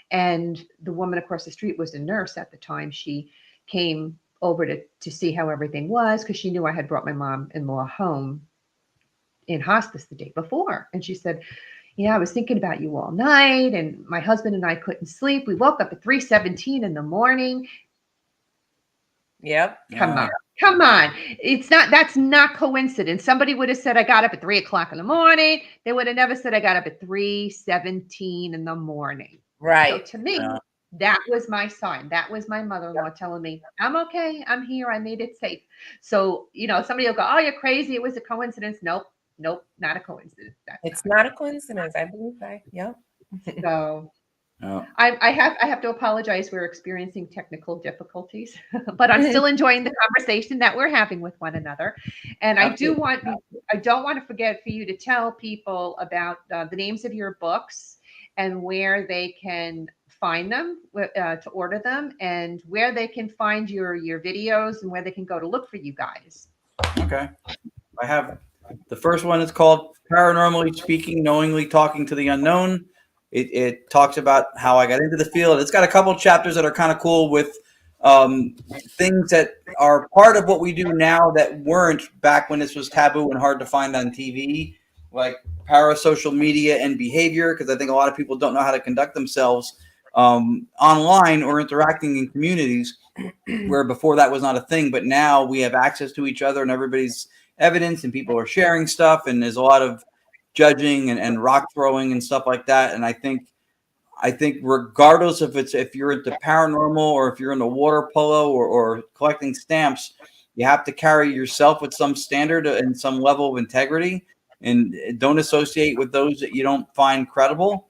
And the woman across the street was a nurse at the time. She came over to see how everything was, because she knew I had brought my mom-in-law home in hospice the day before. And she said, I was thinking about you all night, and my husband and I couldn't sleep. We woke up at 3:17 in the morning. Yep. Come on. That's not coincidence. Somebody would have said I got up at 3:00 in the morning. They would have never said I got up at 3:17 in the morning. Right. So to me, that was my sign. That was my mother-in-law telling me, I'm okay. I'm here. I made it safe. So, somebody will go, oh, you're crazy. It was a coincidence. Nope, not a coincidence. It's not a coincidence. I believe that. Yep. So I have to apologize. We're experiencing technical difficulties, but I'm still enjoying the conversation that we're having with one another. And I don't want to forget for you to tell people about the names of your books and where they can find them to order them, and where they can find your videos, and where they can go to look for you guys. Okay. I have the first one is called Paranormally Speaking, Knowingly Talking to the Unknown. It talks about how I got into the field. It's got a couple of chapters that are kind of cool with things that are part of what we do now that weren't back when this was taboo and hard to find on TV, like parasocial media and behavior, because I think a lot of people don't know how to conduct themselves online or interacting in communities where before that was not a thing. But now we have access to each other and everybody's evidence, and people are sharing stuff, and there's a lot of judging and rock throwing and stuff like that. And I think regardless if you're into paranormal or if you're into water polo or collecting stamps, you have to carry yourself with some standard and some level of integrity, and don't associate with those that you don't find credible,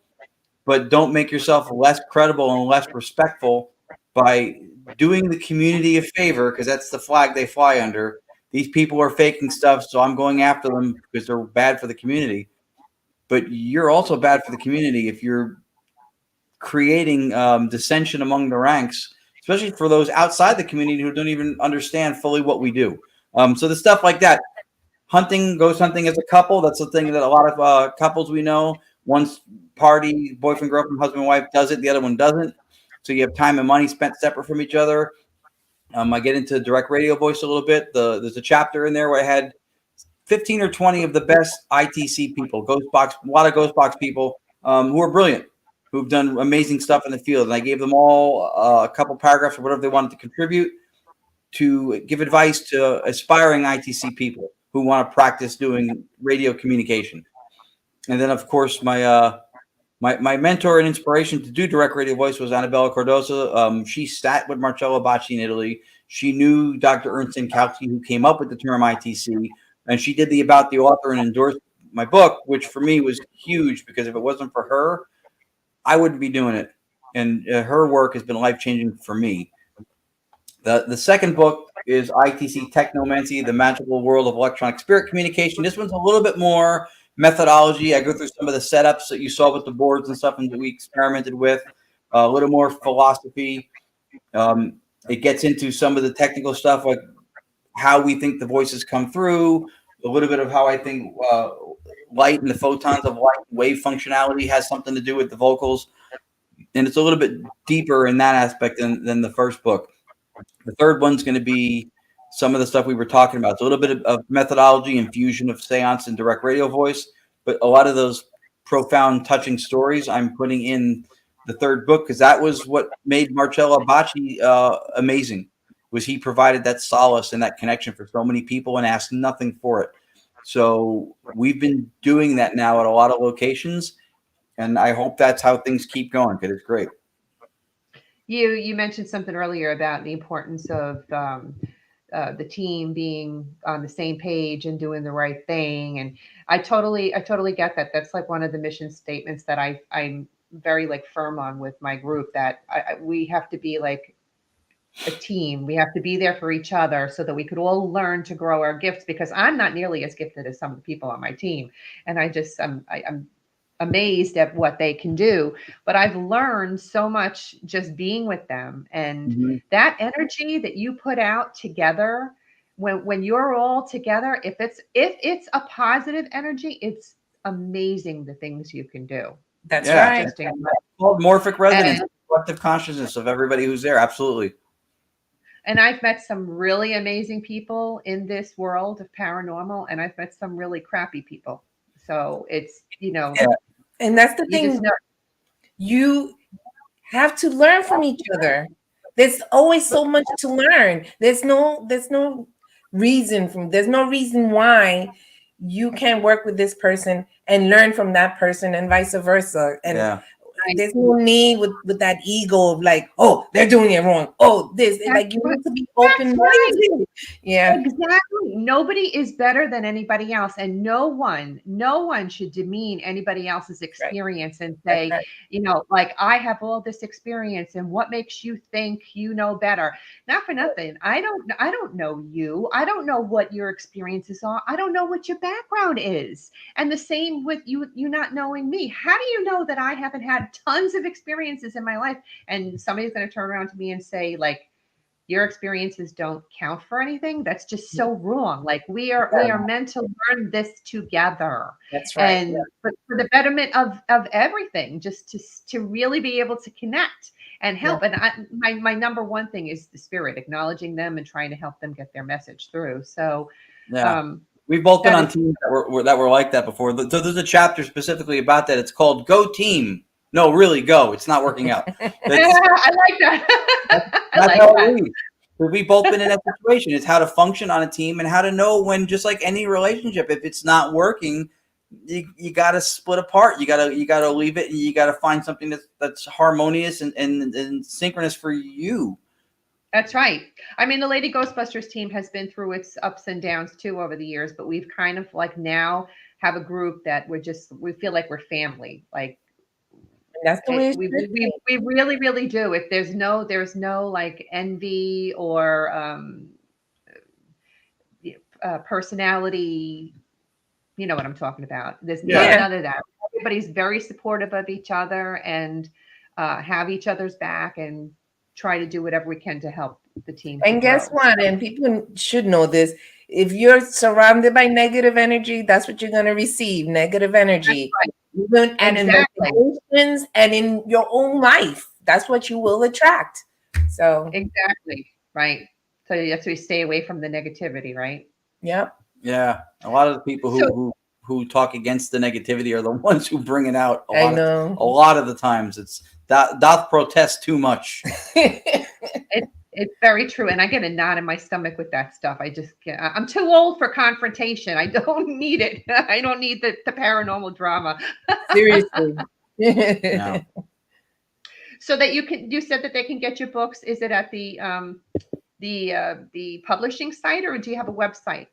but don't make yourself less credible and less respectful by doing the community a favor, because that's the flag they fly under. These people are faking stuff, so I'm going after them because they're bad for the community. But you're also bad for the community if you're creating dissension among the ranks, especially for those outside the community who don't even understand fully what we do. So the stuff like that, hunting, ghost hunting as a couple, that's the thing that a lot of couples we know, one's party, boyfriend, girlfriend, husband, wife does it, the other one doesn't. So you have time and money spent separate from each other. I get into direct radio voice a little bit. There's a chapter in there where I had 15 or 20 of the best ITC people, a lot of ghost box people who are brilliant, who've done amazing stuff in the field. And I gave them all a couple paragraphs or whatever they wanted to contribute to give advice to aspiring ITC people who want to practice doing radio communication. And then, of course, my mentor and inspiration to do direct radio voice was Annabella Cardosa. She sat with Marcello Bacci in Italy. She knew Dr. Ernst and Kautsky, who came up with the term ITC, and she did the About the Author and endorsed my book, which for me was huge because if it wasn't for her, I wouldn't be doing it. And her work has been life-changing for me. The second book is ITC Technomancy, The Magical World of Electronic Spirit Communication. This one's a little bit more methodology. I go through some of the setups that you saw with the boards and stuff and that we experimented with, a little more philosophy. It gets into some of the technical stuff, like how we think the voices come through, a little bit of how I think light and the photons of light wave functionality has something to do with the vocals. And it's a little bit deeper in that aspect than the first book. The third one's going to be some of the stuff we were talking about. It's a little bit of methodology and fusion of seance and direct radio voice, but a lot of those profound, touching stories I'm putting in the third book because that was what made Marcello Bacci amazing, was he provided that solace and that connection for so many people and asked nothing for it. So we've been doing that now at a lot of locations, and I hope that's how things keep going because it's great. You mentioned something earlier about the importance of the team being on the same page and doing the right thing, and I totally get that. That's like one of the mission statements that I'm very like firm on with my group, that we have to be like a team. We have to be there for each other so that we could all learn to grow our gifts, because I'm not nearly as gifted as some of the people on my team, and I'm amazed at what they can do, but I've learned so much just being with them, and that energy that you put out together, when you're all together, if it's a positive energy, it's amazing the things you can do. That's right. It's called morphic resonance, collective consciousness of everybody who's there. Absolutely. And I've met some really amazing people in this world of paranormal, and I've met some really crappy people. So it's, and that's the thing. You have to learn from each other. There's always so much to learn. There's no reason why you can't work with this person and learn from that person and vice versa. And there's no need with that ego of like, oh, they're doing it wrong. Oh, this. Like, you need to be open-minded. Right. Yeah. Exactly. Nobody is better than anybody else. And no one should demean anybody else's experience and say, like, I have all this experience and what makes you think you know better? Not for nothing. I don't know you. I don't know what your experiences are. I don't know what your background is. And the same with you not knowing me. How do you know that I haven't had tons of experiences in my life, and somebody's going to turn around to me and say, like, your experiences don't count for anything? That's just so wrong. Like, we are meant to learn this together. That's right. But for the betterment of everything, just to really be able to connect and help. And my number one thing is the spirit, acknowledging them and trying to help them get their message through. So we've both been on teams that were like that before. So there's a chapter specifically about that. It's called Go Team. No, really, go. It's not working out. I like that. That's how it is. We've both been in that situation. It's how to function on a team and how to know when, just like any relationship, if it's not working, you got to split apart. You got to leave it, and you got to find something that's harmonious and synchronous for you. That's right. I mean, the Lady Ghostbusters team has been through its ups and downs too over the years, but we've kind of like now have a group that we feel like we're family. Like, That's the way it We, should we, be. we really, really do. If there's no like envy or personality, you know what I'm talking about. There's Yeah. none of that. Everybody's very supportive of each other and have each other's back and try to do whatever we can to help the team to And guess grow. what? And people should know this. If you're surrounded by negative energy, that's what you're going to receive, negative energy. Even and Exactly. in emotions and in your own life, that's what you will attract. So Exactly. Right. So that's why we stay away from the negativity, right? yep. Yeah, a lot of the people So who talk against the negativity are the ones who bring it out. I know. A lot of the times, it's doth protest too much. it's very true, and I get a knot in my stomach with that stuff. I just can't. I'm too old for confrontation. I don't need it. I don't need the paranormal drama. Seriously. Yeah. So that you said that they can get your books. Is it at the publishing site, or do you have a website?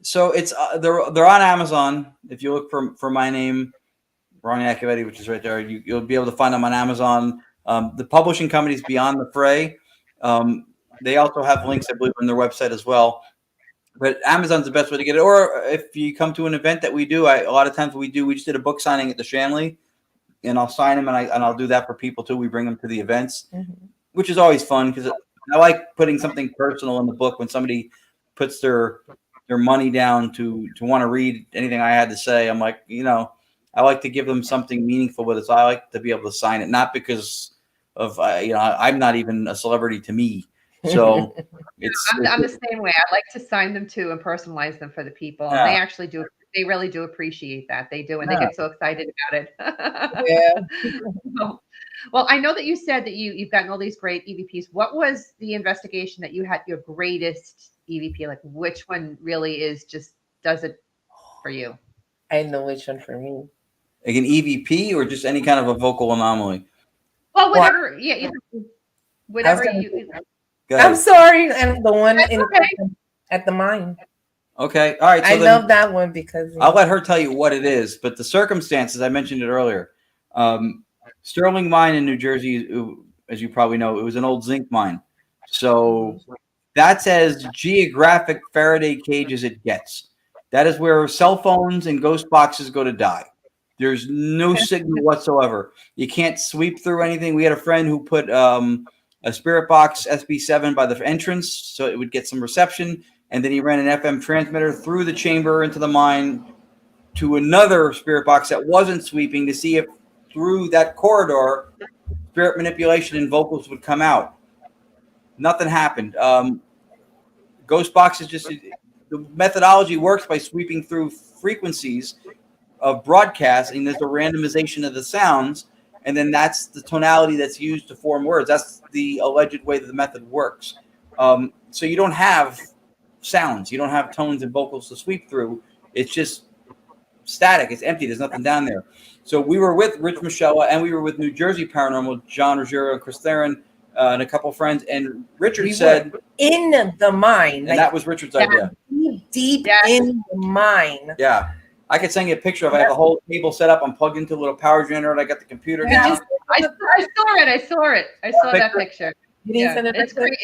So it's they're on Amazon. If you look for my name, Ronnie Accavetti, which is right there, you'll be able to find them on Amazon. The publishing company's Beyond the Fray. They also have links, I believe, on their website as well. But Amazon's the best way to get it. Or if you come to an event that we do, a lot of times we just did a book signing at the Shanley, and I'll sign them, and I'll do that for people too. We bring them to the events, which is always fun because I like putting something personal in the book when somebody puts their money down to want to read anything I had to say. I'm like, I like to give them something meaningful with it. So I like to be able to sign it, not because of I'm not even a celebrity to me. So I'm the same way. I like to sign them too and personalize them for the people, and they actually do. They really do appreciate that. They do, and they get so excited about it. Yeah. Well, I know that you said that you've gotten all these great EVPs. What was the investigation that you had your greatest EVP? Like, which one really does it for you? I know which one for me. Like an EVP or just any kind of a vocal anomaly? Well, whatever. Yeah, whatever you. I'm sorry, and the one okay. At the mine. Okay, all right. So I love that one because I'll let her tell you what it is, but the circumstances, I mentioned it earlier. Sterling Mine in New Jersey, as you probably know, it was an old zinc mine. So that's as geographic Faraday cage as it gets. That is where cell phones and ghost boxes go to die. There's no signal whatsoever. You can't sweep through anything. We had a friend who put a spirit box SB7 by the entrance so it would get some reception. And then he ran an FM transmitter through the chamber into the mine to another spirit box that wasn't sweeping to see if through that corridor spirit manipulation and vocals would come out. Nothing happened. Ghost boxes the methodology works by sweeping through frequencies of broadcast, and there's a randomization of the sounds, and then that's the tonality that's used to form words. That's the alleged way that the method works. So you don't have sounds, you don't have tones and vocals to sweep through. It's just static. It's empty. There's nothing down there. So we were with Rich Michella, and we were with New Jersey Paranormal, John Ruggiero and Chris Theron, and a couple of friends. And Richard said, in the mine. And that was Richard's idea. Deep in the mine. Yeah. I could send you a picture of it. I have a whole table set up. I'm plugged into a little power generator. I got the computer down. I saw it. I saw that picture. It's great.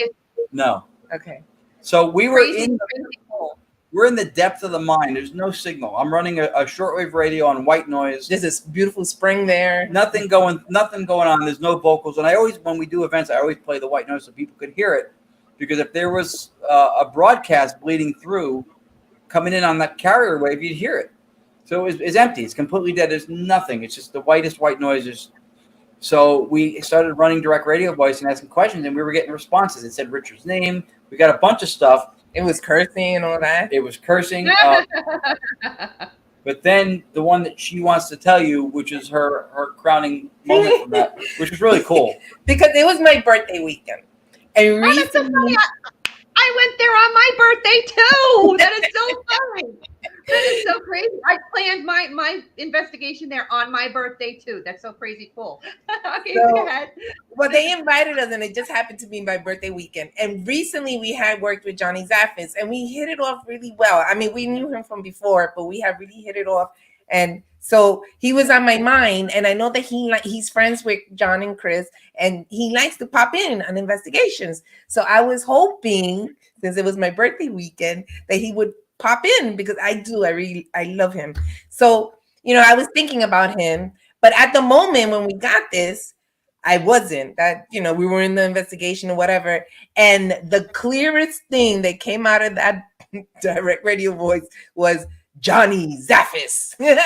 No. Okay. So we were we're in the depth of the mine. There's no signal. I'm running a shortwave radio on white noise. There's this beautiful spring there. Nothing going on. There's no vocals. And I always, when we do events, I always play the white noise so people could hear it. Because if there was a broadcast bleeding through, coming in on that carrier wave, you'd hear it. So it's empty. It's completely dead. There's nothing. It's just the whitest white noises. So we started running direct radio voice and asking questions, and we were getting responses. It said Richard's name. We got a bunch of stuff. It was cursing and all that. It was cursing. But then the one that she wants to tell you, which is her crowning moment from that, which was really cool. Because it was my birthday weekend. And recently, I went there on my birthday too. That is so funny. That is so crazy. I planned my investigation there on my birthday too. That's so crazy cool. Okay, so, go ahead. Well, they invited us, and it just happened to be my birthday weekend. And recently, we had worked with Johnny Zaffis, and we hit it off really well. I mean, we knew him from before, but we have really hit it off. And so he was on my mind, and I know that he's friends with John and Chris, and he likes to pop in on investigations. So I was hoping, since it was my birthday weekend, that he would pop in, because I love him. So, I was thinking about him, but at the moment when we got this, I wasn't. That, we were in the investigation or whatever, and the clearest thing that came out of that direct radio voice was Johnny Zaffis. And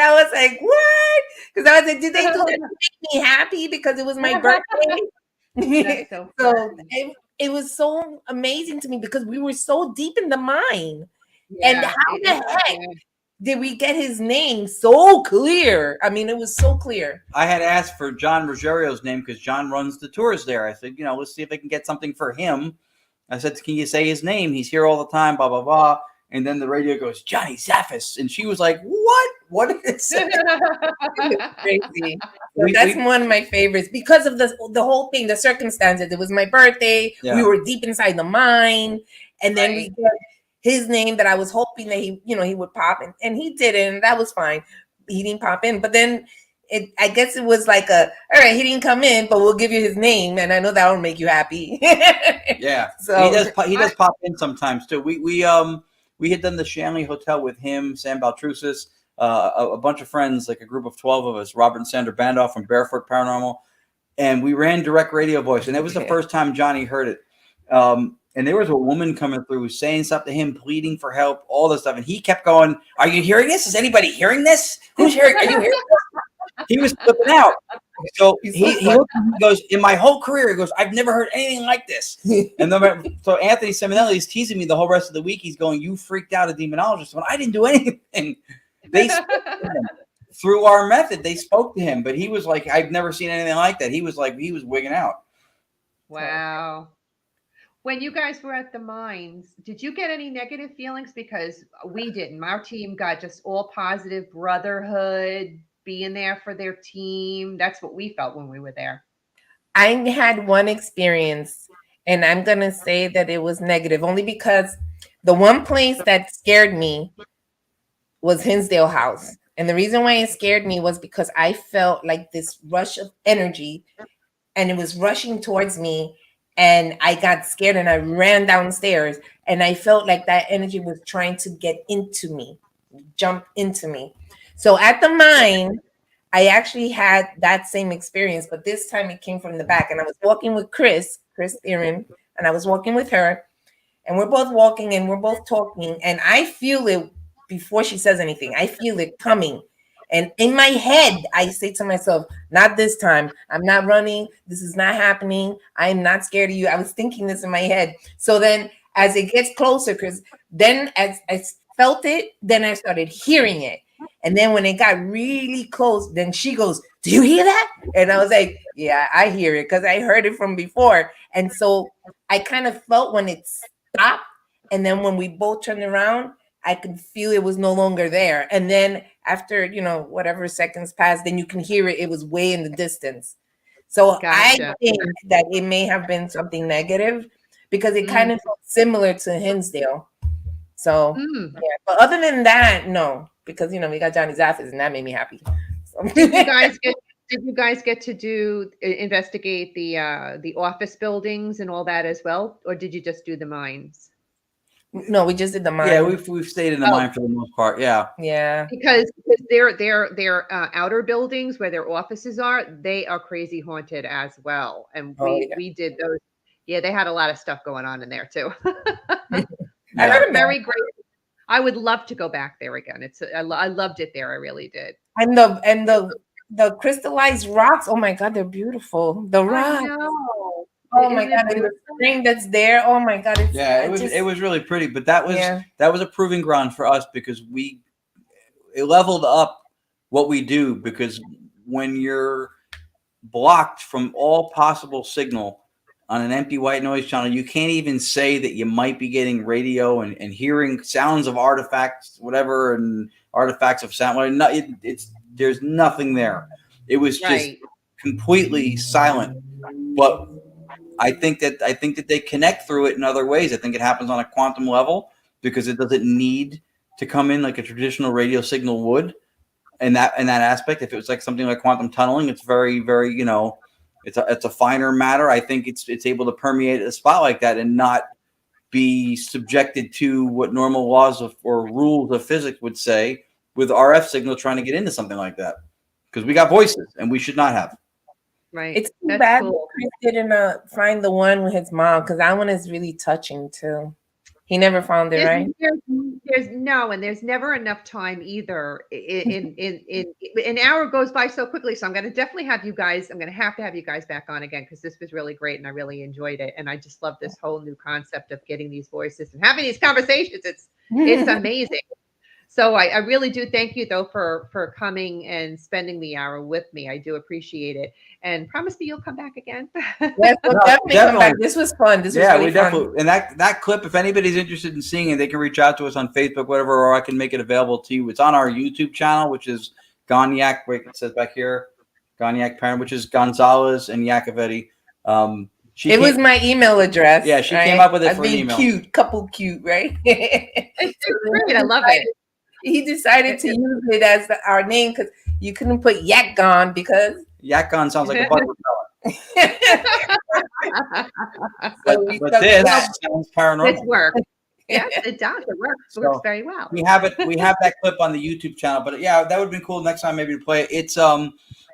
I was like, what? Because I was like, did they do that to make me happy because it was my birthday? So it was so amazing to me, because we were so deep in the mine. Yeah, and how the heck did we get his name so clear? I mean, it was so clear. I had asked for John Rogerio's name because John runs the tours there. I said, let's see if I can get something for him. I said, can you say his name? He's here all the time, blah, blah, blah. And then the radio goes, Johnny Zaffis. And she was like, what? What is it? Crazy. So that's one of my favorites because of the whole thing, the circumstances. It was my birthday. Yeah. We were deep inside the mine. And then we got his name that I was hoping that he would pop in. And he didn't. That was fine. He didn't pop in. But then I guess it was like all right, he didn't come in, but we'll give you his name. And I know that will make you happy. Yeah. So he does pop in sometimes too. We had done the Shanley Hotel with him, Sam Baltrusis, a bunch of friends, like a group of 12 of us, Robert and Sandra Bandoff from Barefoot Paranormal. And we ran direct radio voice. And it was the first time Johnny heard it. And there was a woman coming through saying stuff to him, pleading for help, all this stuff. And he kept going, are you hearing this? Is anybody hearing this? Who's hearing? Are you hearing this? He was flipping out. So he goes, in my whole career, he goes, I've never heard anything like this. And then, so Anthony Seminelli is teasing me the whole rest of the week. He's going, you freaked out a demonologist. Well, I didn't do anything. They spoke to him. Through our method, they spoke to him. But he was like, I've never seen anything like that. He was wigging out. Wow. When you guys were at the mines, did you get any negative feelings? Because we didn't. Our team got just all positive brotherhood, being there for their team. That's what we felt when we were there. I had one experience, and I'm going to say that it was negative, only because the one place that scared me was Hinsdale House. And the reason why it scared me was because I felt like this rush of energy, and it was rushing towards me. And I got scared and I ran downstairs, and I felt like that energy was trying to get into me, jump into me. So at the mine, I actually had that same experience, but this time it came from the back. And I was walking with Chris Erin, and I was walking with her, and we're both walking and we're both talking. And I feel it before she says anything. I feel it coming. And in my head, I say to myself, not this time. I'm not running. This is not happening. I'm not scared of you. I was thinking this in my head. So then as it gets closer, because then as I felt it, then I started hearing it. And then when it got really close, then she goes, do you hear that? And I was like, yeah, I hear it, because I heard it from before. And so I kind of felt when it stopped. And then when we both turned around, I could feel it was no longer there. And then after, whatever seconds passed, then you can hear it. It was way in the distance. So gotcha. I think that it may have been something negative, because it kind of felt similar to Hinsdale. So, yeah. But other than that, no, because, we got Johnny Zaffis, and that made me happy. So. Did you guys get to investigate the office buildings and all that as well? Or did you just do the mines? No, we just did the mine. Yeah, we've stayed in the mine for the most part. Yeah. Yeah. Because their outer buildings where their offices are, they are crazy haunted as well. And we did those. Yeah, they had a lot of stuff going on in there too. I heard very great. I would love to go back there again. I loved it there. I really did. And the crystallized rocks. Oh my God, they're beautiful. The rocks. I know. Oh my God, and the spring that's there. Oh my God. It was really pretty, but that was a proving ground for us, because it leveled up what we do, because when you're blocked from all possible signal on an empty white noise channel, you can't even say that you might be getting radio and hearing sounds of artifacts, whatever, and artifacts of sound. There's nothing there. It was just completely silent. But I think that they connect through it in other ways. I think it happens on a quantum level, because it doesn't need to come in like a traditional radio signal would. In that aspect, if it was like something like quantum tunneling, it's very, very, it's a finer matter. I think it's able to permeate a spot like that and not be subjected to what normal laws or rules of physics would say with RF signal trying to get into something like that, because we got voices and we should not have. Right. It's too bad Chris didn't find the one with his mom, because that one is really touching too. He never found it, right? There's never enough time either. An hour goes by so quickly. So I'm going to definitely have you guys. I'm going to have you guys back on again, because this was really great and I really enjoyed it. And I just love this whole new concept of getting these voices and having these conversations. It's amazing. So I really do thank you though for coming and spending the hour with me. I do appreciate it, and promise me you'll come back again. Yes, we'll definitely come back. This was fun. This was really fun. Definitely. And that clip, if anybody's interested in seeing it, they can reach out to us on Facebook, whatever, or I can make it available to you. It's on our YouTube channel, which is Gonyak. Wait, it says back here, Gonyak Parent, which is Gonzalez and Yacovetti. It was my email address. Yeah, she came up with it for an email. Cute, couple cute, right? It's great. I love it. He decided to use it as our name because you couldn't put Yakgon because Yakgon sounds like a butter pellet. but this sounds paranormal. This works. Yes, it does. It works. It works very well. We have that clip on the YouTube channel, but yeah, that would have been cool next time maybe to play it.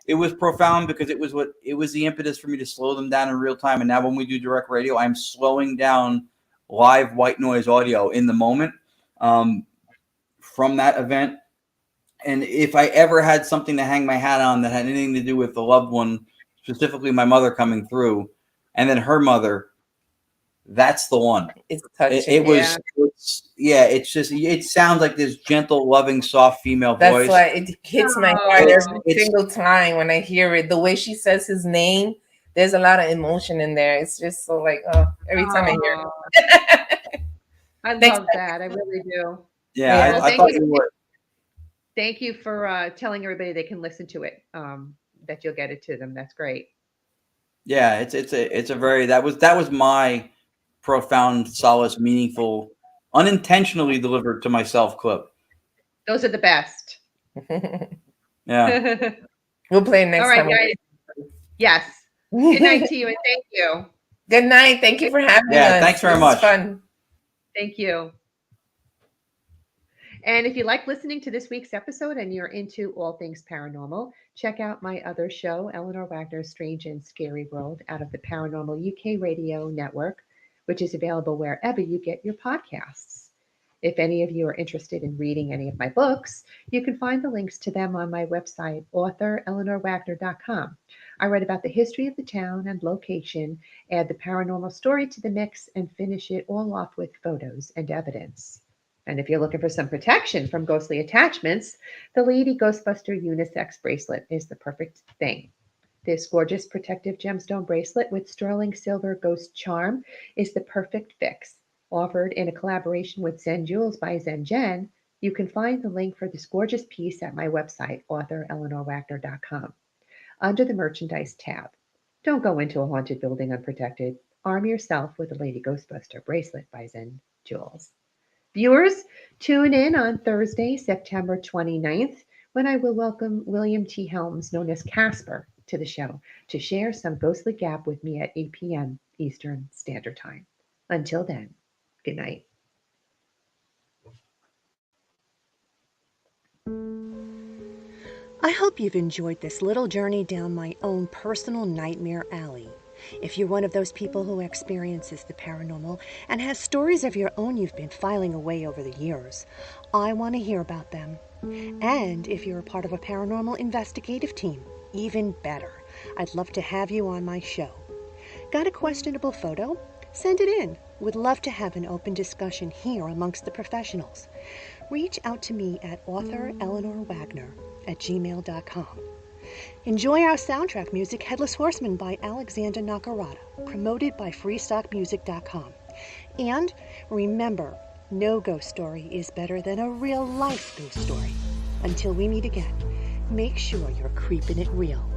It was profound because it was the impetus for me to slow them down in real time. And now when we do direct radio, I'm slowing down live white noise audio in the moment. From that event. And if I ever had something to hang my hat on that had anything to do with the loved one, specifically my mother coming through, and then her mother, that's the one. It's touching. It sounds like this gentle, loving, soft female voice. That's why it hits my heart every single time when I hear it. The way she says his name, there's a lot of emotion in there. It's just so like, every time I hear it. I love that. I really do. Yeah, I thought you would. Thank you for telling everybody they can listen to it. That you'll get it to them. That's great. Yeah, it's a very that was my profound, solace, meaningful, unintentionally delivered to myself clip. Those are the best. Yeah. We'll play it next time. All right, guys. Yes. Good night to you and thank you. Good night. Thank you for having us. Yeah, thanks very much. Fun. Thank you. And if you like listening to this week's episode and you're into all things paranormal, check out my other show, Eleanor Wagner's Strange and Scary World, out of the Paranormal UK Radio Network, which is available wherever you get your podcasts. If any of you are interested in reading any of my books, you can find the links to them on my website, authoreleanorwagner.com. I write about the history of the town and location, add the paranormal story to the mix, and finish it all off with photos and evidence. And if you're looking for some protection from ghostly attachments, the Lady Ghostbuster Unisex Bracelet is the perfect thing. This gorgeous protective gemstone bracelet with sterling silver ghost charm is the perfect fix. Offered in a collaboration with Zen Jewels by Zen Jen, you can find the link for this gorgeous piece at my website, authoreleanorwagner.com, under the merchandise tab. Don't go into a haunted building unprotected. Arm yourself with the Lady Ghostbuster Bracelet by Zen Jewels. Viewers, tune in on Thursday, September 29th, when I will welcome William T. Helms, known as Casper, to the show to share some ghostly gab with me at 8 p.m. Eastern Standard Time. Until then, good night. I hope you've enjoyed this little journey down my own personal nightmare alley. If you're one of those people who experiences the paranormal and has stories of your own you've been filing away over the years, I want to hear about them. And if you're a part of a paranormal investigative team, even better. I'd love to have you on my show. Got a questionable photo? Send it in. Would love to have an open discussion here amongst the professionals. Reach out to me at authoreleanorwagner@gmail.com. Enjoy our soundtrack music, Headless Horseman by Alexander Nakarada, promoted by freestockmusic.com. And remember, no ghost story is better than a real-life ghost story. Until we meet again, make sure you're creeping it real.